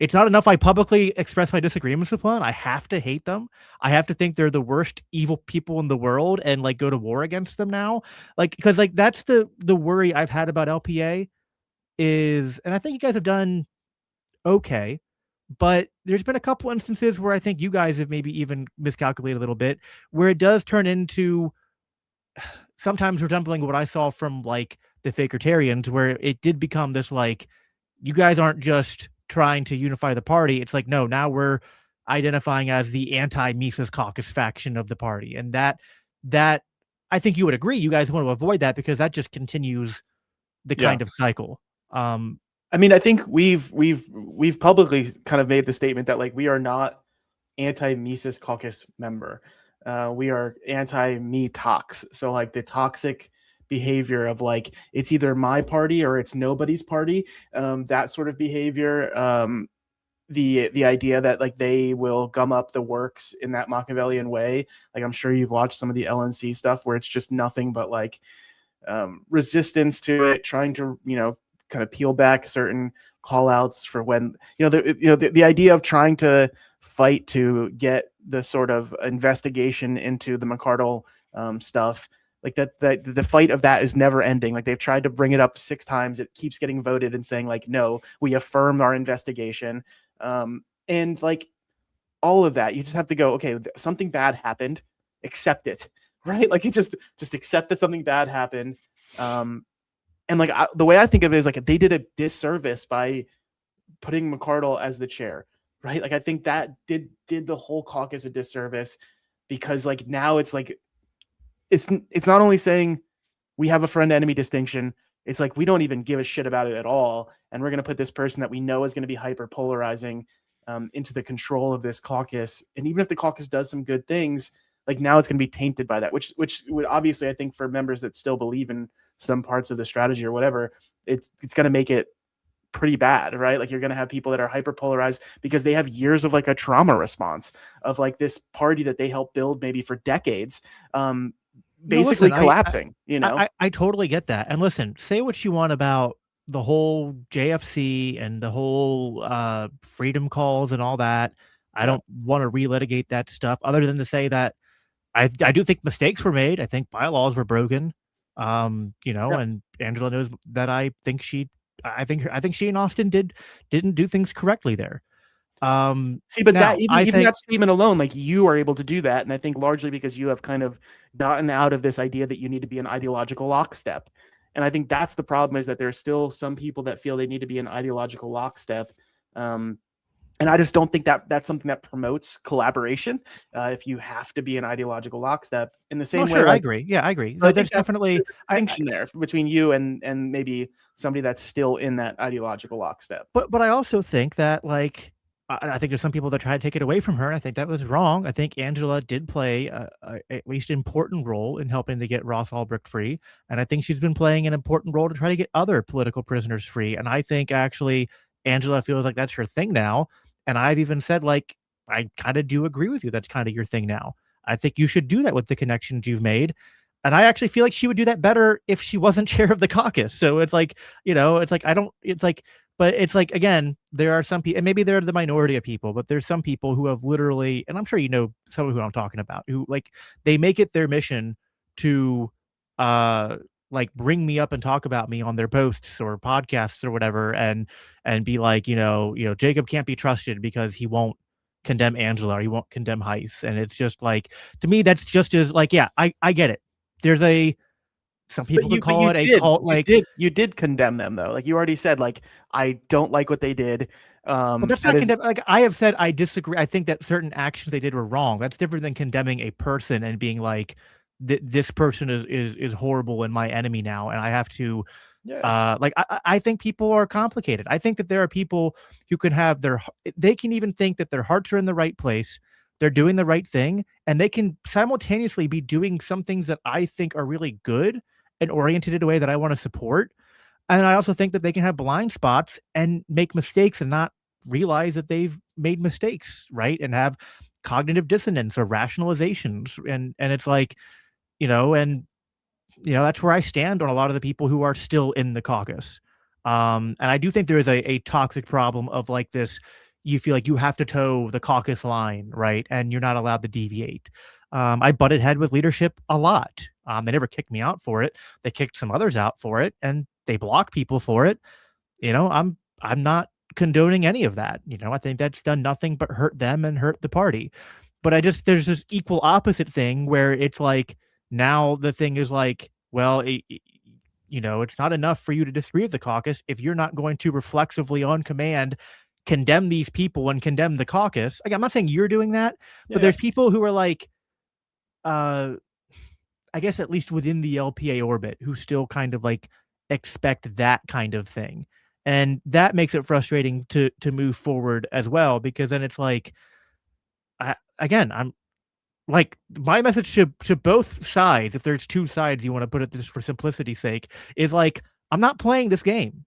it's not enough I publicly express my disagreements with one. I have to hate them. I have to think they're the worst evil people in the world and like go to war against them now. Like, because like that's the worry I've had about LPA is, and I think you guys have done okay, but there's been a couple instances where I think you guys have maybe even miscalculated a little bit, where it does turn into sometimes resembling what I saw from like the Fakertarians, where it did become this like, you guys aren't just trying to unify the party. It's like, no, now we're identifying as the anti-Mises Caucus faction of the party. And that I think you would agree, you guys want to avoid that, because that just continues the kind of cycle. I mean, I think we've publicly kind of made the statement that like we are not anti-Mises Caucus member. We are anti-me tox. So like the toxic behavior of like it's either my party or it's nobody's party. That sort of behavior. The idea that like they will gum up the works in that Machiavellian way. Like I'm sure you've watched some of the LNC stuff where it's just nothing but like resistance to it, trying to kind of peel back certain call outs for when the idea of trying to fight to get the sort of investigation into the McCardle stuff, like that the fight of that is never ending. Like they've tried to bring it up 6 times, it keeps getting voted and saying like, no, we affirm our investigation. And like all of that. You just have to go, okay, something bad happened, accept it, right? Like, it just accept that something bad happened. And like, the way I think of it is like, they did a disservice by putting McCardle as the chair, right? Like, I think that did the whole caucus a disservice, because like now it's like, it's not only saying we have a friend enemy distinction, it's like we don't even give a shit about it at all, and we're going to put this person that we know is going to be hyper polarizing into the control of this caucus. And even if the caucus does some good things, like now it's going to be tainted by that, which would obviously, I think, for members that still believe in some parts of the strategy or whatever, it's going to make it pretty bad, right? Like, you're going to have people that are hyper polarized because they have years of like a trauma response of like this party that they helped build maybe for decades, No, basically listen, collapsing, you know? I totally get that. And listen, say what you want about the whole JFC and the whole freedom calls and all that. I Yeah. don't want to relitigate that stuff other than to say that I do think mistakes were made. I think bylaws were broken. Yeah. And Angela knows that I think she and Austin didn't do things correctly there. See, but that Now I even think that statement alone, like, you are able to do that, and I think largely because you have kind of gotten out of this idea that you need to be an ideological lockstep. And I think that's the problem, is that there are still some people that feel they need to be an ideological lockstep. And I just don't think that that's something that promotes collaboration. If you have to be an ideological lockstep in the no, same way, sure, I like, agree. Yeah, I agree. I There's think that definitely there's a distinction there between you and maybe somebody that's still in that ideological lockstep. but I also think that, like, I think there's some people that try to take it away from her, and I think that was wrong. I think Angela did play a at least important role in helping to get Ross Ulbricht free, and I think she's been playing an important role to try to get other political prisoners free, and I think actually Angela feels like that's her thing now, and I've even said, like, I kinda do agree with you, that's kinda your thing now. I think you should do that with the connections you've made, and I actually feel like she would do that better if she wasn't chair of the caucus, so it's like, it's like, I don't it's like but it's like, again, there are some people, and maybe they're the minority of people, but there's some people who have literally, and I'm sure you know some of who I'm talking about, who like they make it their mission to uh like bring me up and talk about me on their posts or podcasts or whatever, and be like, Jacob can't be trusted because he won't condemn Angela or he won't condemn Heiss. And it's just like, to me, that's just as like, yeah, I get it. There's a some But people could you call it a did cult, like, you did condemn them, though. Like, you already said, like, I don't like what they did. but that's That not is, condemn like, I have said I disagree. I think that certain actions they did were wrong. That's different than condemning a person and being like, "This person is horrible and my enemy now, and I have to." yeah. Like, I think people are complicated. I think that there are people who can have they can even think that their hearts are in the right place, they're doing the right thing, and they can simultaneously be doing some things that I think are really good and oriented in a way that I want to support. And I also think that they can have blind spots and make mistakes and not realize that they've made mistakes, right? And have cognitive dissonance or rationalizations. And it's like, and that's where I stand on a lot of the people who are still in the caucus. And I do think there is a toxic problem of like this. You feel like you have to toe the caucus line, right? And you're not allowed to deviate. I butted head with leadership a lot. They never kicked me out for it. They kicked some others out for it, and they block people for it. I'm not condoning any of that. I think that's done nothing but hurt them and hurt the party. But there's this equal opposite thing where it's like now the thing is like, well, it's not enough for you to disagree with the caucus if you're not going to reflexively on command condemn these people and condemn the caucus. Like, I'm not saying you're doing that, but Yeah. there's people who are like, uh, I guess at least within the LPA orbit, who still kind of like expect that kind of thing. And that makes it frustrating to move forward as well, because then it's like, I'm like, my message to both sides, if there's two sides you want to put it, just for simplicity's sake, is like, I'm not playing this game.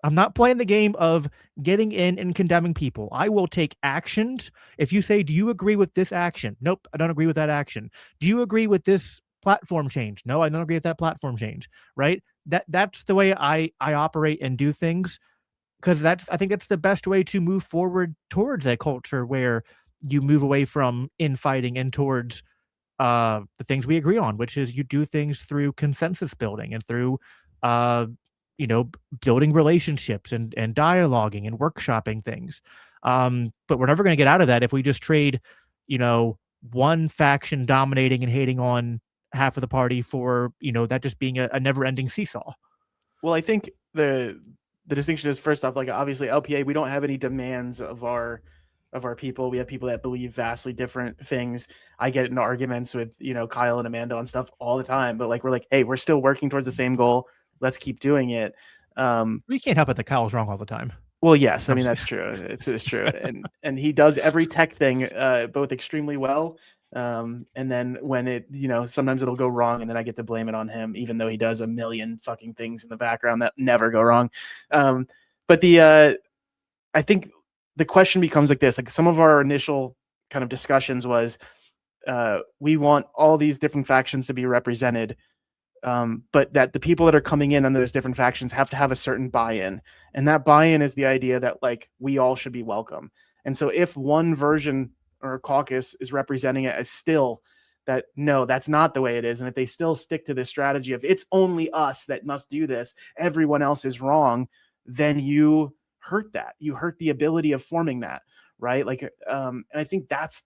I'm not playing the game of getting in and condemning people. I will take actions. If you say, do you agree with this action? Nope, I don't agree with that action. Do you agree with this platform change? No, I don't agree with that platform change. Right? That's the way I operate and do things, because I think that's the best way to move forward towards a culture where you move away from infighting and towards the things we agree on, which is you do things through consensus building and through uh, building relationships and dialoguing and workshopping things. But we're never going to get out of that if we just trade, you know, one faction dominating and hating on half of the party for, you know, that just being a never ending seesaw. Well, I think the distinction is, first off, like, obviously LPA, we don't have any demands of our people. We have people that believe vastly different things. I get into arguments with, you know, Kyle and Amanda on stuff all the time, but like, we're like, hey, we're still working towards the same goal. Let's keep doing it. We can't help it that Kyle's wrong all the time. Well, yes, I mean, that's true. It's true, and he does every tech thing both extremely well. And then when it, you know, sometimes it'll go wrong, and then I get to blame it on him, even though he does a million fucking things in the background that never go wrong. But I think the question becomes like this: like, some of our initial kind of discussions was, we want all these different factions to be represented, but that the people that are coming in under those different factions have to have a certain buy-in, and that buy-in is the idea that, like, we all should be welcome. And so if one version or caucus is representing it as still that, no, that's not the way it is, and if they still stick to this strategy of it's only us that must do this, everyone else is wrong, then you hurt that. You hurt the ability of forming that, right? Like, and I think that's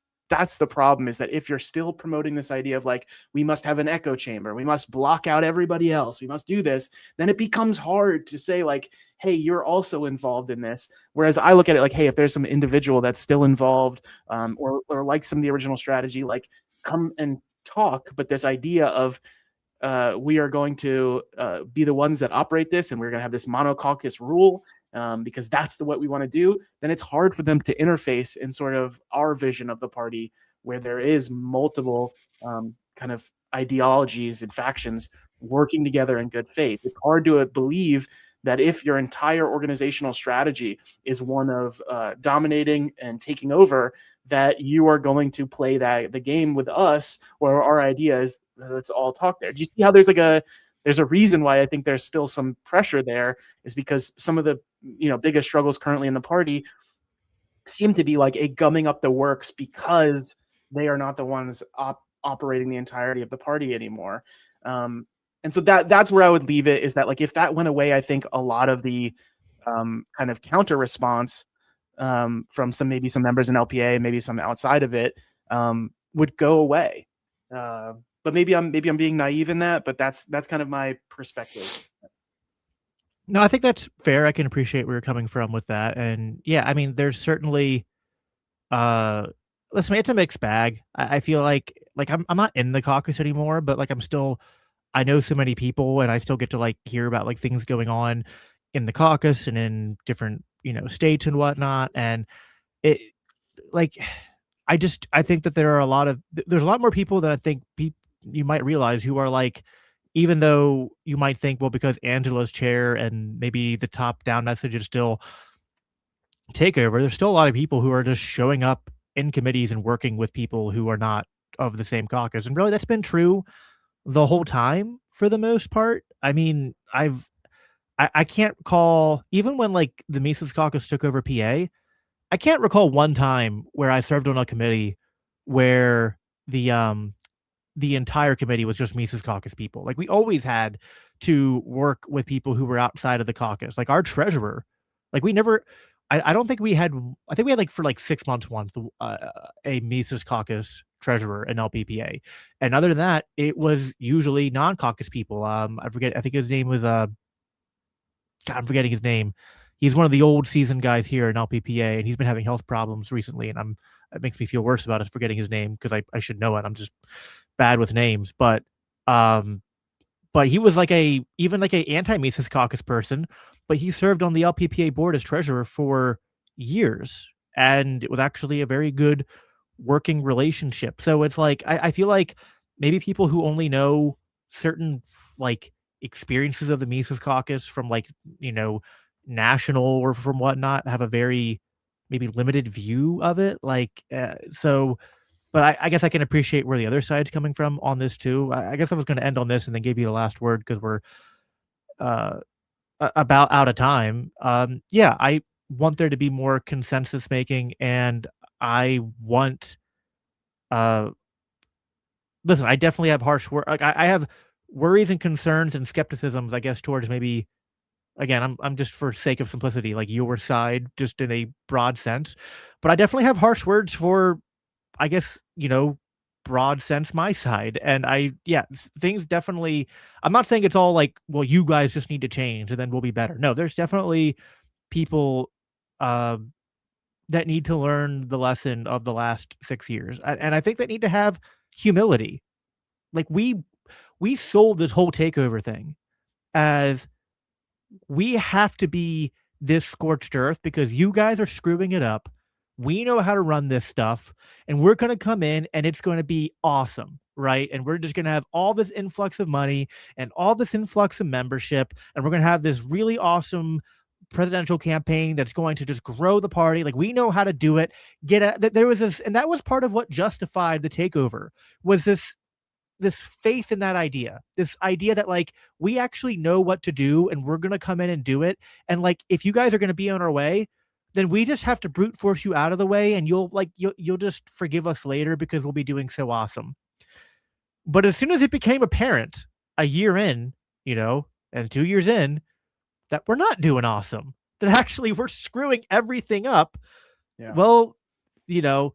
the problem, is that if you're still promoting this idea of, like, we must have an echo chamber, we must block out everybody else, we must do this, then it becomes hard to say, like, hey, you're also involved in this. Whereas I look at it like, hey, if there's some individual that's still involved, or like some of the original strategy, like, come and talk. But this idea of, we are going to be the ones that operate this, and we're going to have this monocaucus rule, because that's what we want to do, then it's hard for them to interface in sort of our vision of the party, where there is multiple kind of ideologies and factions working together in good faith. It's hard to believe that if your entire organizational strategy is one of dominating and taking over, that you are going to play the game with us, or our ideas. Let's all talk there. Do you see how there's a reason why I think there's still some pressure there, is because some of the, you know, biggest struggles currently in the party seem to be like a gumming up the works, because they are not the ones operating the entirety of the party anymore. And so that's where I would leave it, is that, like, if that went away, I think a lot of the kind of counter response from maybe some members in LPA, maybe some outside of it, would go away. But maybe I'm being naive in that, but that's kind of my perspective. No, I think that's fair. I can appreciate where you're coming from with that. And yeah, I mean, there's certainly uh listen, it's a mixed bag. I feel like I'm not in the caucus anymore, but like I know so many people, and I still get to like hear about like things going on in the caucus and in different, you know, states and whatnot. And it, like, I think that there's a lot more people than I think you might realize, who are like, even though you might think, well, because Angela's chair and maybe the top down message is still takeover, there's still a lot of people who are just showing up in committees and working with people who are not of the same caucus. And really, that's been true the whole time for the most part. I mean, I can't call, even when like the Mises caucus took over PA, I can't recall one time where I served on a committee where the entire committee was just Mises caucus people. Like, we always had to work with people who were outside of the caucus. Like, our treasurer, like, we never, I don't think we had, I think we had like for like 6 months once, a Mises caucus treasurer in LPPA. And other than that, it was usually non-caucus people. I think his name was, God, I'm forgetting his name. He's one of the old seasoned guys here in LPPA, and he's been having health problems recently. And it makes me feel worse about it forgetting his name, because I should know it. I'm just bad with names. But he was like even like a anti-Mises caucus person, but he served on the LPPA board as treasurer for years, and it was actually a very good working relationship. So it's like, I feel like maybe people who only know certain like experiences of the Mises caucus from, like, you know, national or from whatnot, have a very maybe limited view of it. Like, so, but I guess I can appreciate where the other side's coming from on this too. I guess I was going to end on this and then give you the last word, because we're uh, about out of time. Yeah, I want there to be more consensus making, and I want, uh, listen, I definitely have harsh like I have worries and concerns and skepticisms, I guess, towards maybe again, I'm just for sake of simplicity, like your side, just in a broad sense. But I definitely have harsh words for, I guess, broad sense my side. And yeah, things definitely, I'm not saying it's all like, well, you guys just need to change and then we'll be better. No, there's definitely people uh, that need to learn the lesson of the last 6 years. And I think they need to have humility. Like we sold this whole takeover thing as we have to be this scorched earth because you guys are screwing it up. We know how to run this stuff, and we're going to come in and it's going to be awesome, right? And we're just going to have all this influx of money and all this influx of membership, and we're going to have this really awesome presidential campaign that's going to just grow the party. Like we know how to do it. There was this, and that was part of what justified the takeover was this faith in that idea, this idea that like we actually know what to do and we're going to come in and do it. And like if you guys are going to be on our way, then we just have to brute force you out of the way and you'll just forgive us later because we'll be doing so awesome. But as soon as it became apparent a year in, and 2 years in that we're not doing awesome, that actually we're screwing everything up. Yeah. Well, you know,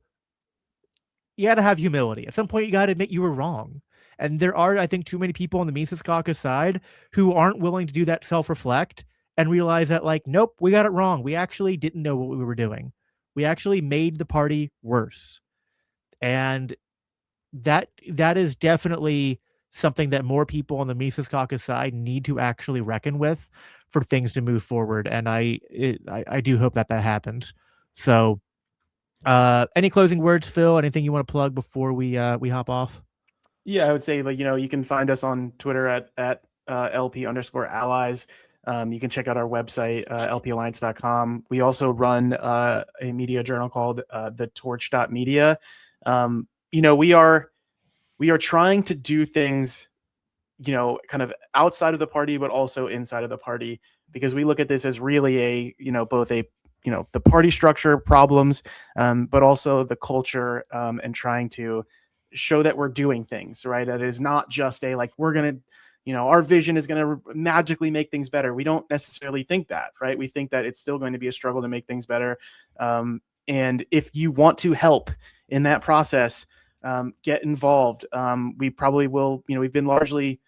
you got to have humility. At some point, you got to admit you were wrong. And there are, I think, too many people on the Mises Caucus side who aren't willing to do that self-reflect and realize that, like, nope, we got it wrong. We actually didn't know what we were doing. We actually made the party worse. And that is definitely something that more people on the Mises Caucus side need to actually reckon with for things to move forward. And I do hope that happens. So any closing words, Phil? Anything you want to plug before we hop off? Yeah, I would say, like, you can find us on Twitter at LP_allies. You can check out our website, lpalliance.com. We also run a media journal called the Torch.media. We are trying to do things, kind of outside of the party, but also inside of the party, because we look at this as really both the party structure problems, but also the culture, and trying to show that we're doing things right. That it is not just like we're going to, our vision is going to magically make things better. We don't necessarily think that, right? We think that it's still going to be a struggle to make things better. And if you want to help in that process, get involved. We probably will, we've been largely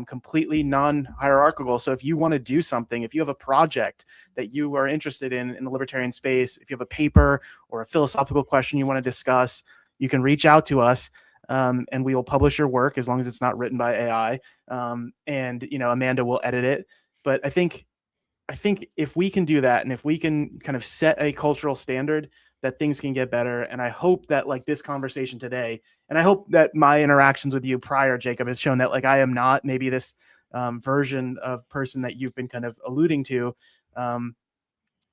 completely non-hierarchical. So if you want to do something, if you have a project that you are interested in the libertarian space, if you have a paper or a philosophical question you want to discuss, you can reach out to us, and we will publish your work as long as it's not written by AI. And Amanda will edit it. But I think if we can do that, and if we can kind of set a cultural standard, that things can get better. And I hope that, like, this conversation today, and I hope that my interactions with you prior, Jacob, has shown that, like, I am not maybe this version of person that you've been kind of alluding to,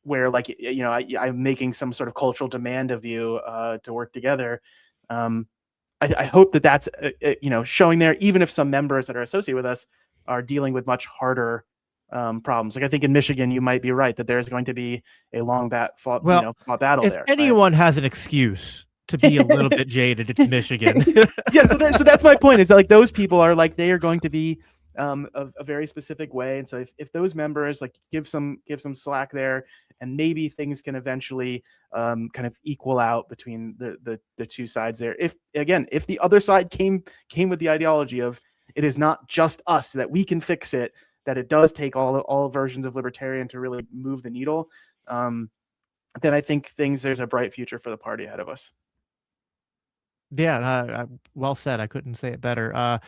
where, like, I'm making some sort of cultural demand of you to work together. I hope that that's showing there, even if some members that are associated with us are dealing with much harder problems. Like, I think in Michigan, you might be right that there's going to be a long fought battle if there. anyone has an excuse to be a little bit jaded, it's Michigan. Yeah, so that's my point, is that, like, those people are, like, they are going to be a very specific way. And so if those members, like, give some slack there, and maybe things can eventually kind of equal out between the two sides there. If the other side came with the ideology of it is not just us, that we can fix it, that it does take all versions of libertarian to really move the needle, then I think there's a bright future for the party ahead of us. Yeah, well said. I couldn't say it better.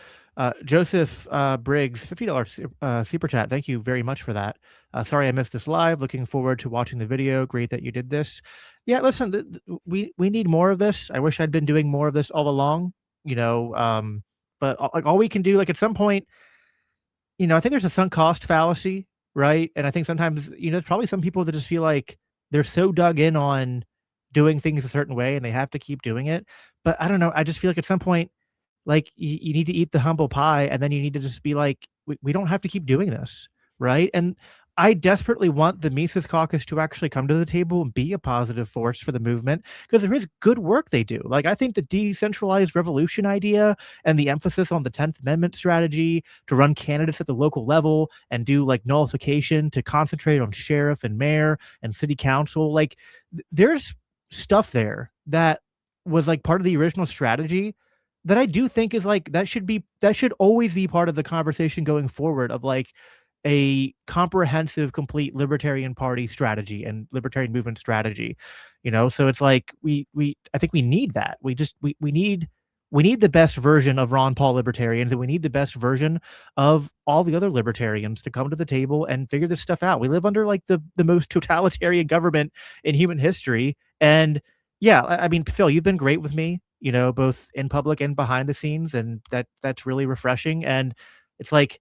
Joseph Briggs, $50 super chat. Thank you very much for that. Sorry I missed this live. Looking forward to watching the video. Great that you did this. Yeah, listen, we need more of this. I wish I'd been doing more of this all along, but like all we can do, like, at some point, I think there's a sunk cost fallacy, right? And I think sometimes, there's probably some people that just feel like they're so dug in on doing things a certain way and they have to keep doing it. But I don't know. I just feel like at some point, like, you need to eat the humble pie, and then you need to just be like, we don't have to keep doing this, right? And I desperately want the Mises Caucus to actually come to the table and be a positive force for the movement because there is good work they do. Like, I think the decentralized revolution idea and the emphasis on the 10th Amendment strategy to run candidates at the local level and do like nullification to concentrate on sheriff and mayor and city council. Like, there's stuff there that was like part of the original strategy that I do think is like that should always be part of the conversation going forward of like a comprehensive, complete Libertarian Party strategy and Libertarian movement strategy, you know? So it's like I think we need that. We need the best version of Ron Paul libertarians, and we need the best version of all the other libertarians to come to the table and figure this stuff out. We live under like the most totalitarian government in human history. And yeah, I mean, Phil, you've been great with me, you know, both in public and behind the scenes, and that's really refreshing. And it's like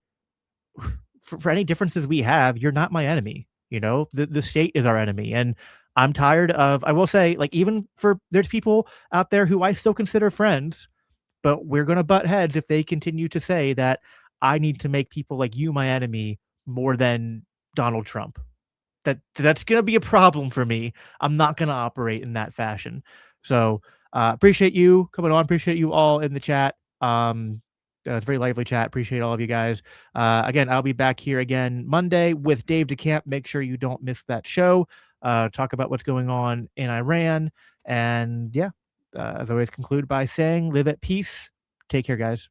for any differences we have, you're not my enemy. You know, the state is our enemy. And I'm tired of, I will say, like, even for there's people out there who I still consider friends, but we're going to butt heads if they continue to say that I need to make people like you my enemy more than Donald Trump. That's going to be a problem for me. I'm not going to operate in that fashion. So appreciate you coming on. Appreciate you all in the chat. It's a very lively chat. Appreciate all of you guys. Again, I'll be back here again Monday with Dave DeCamp. Make sure you don't miss that show. Talk about what's going on in Iran. And yeah, as I always conclude by saying, live at peace. Take care, guys.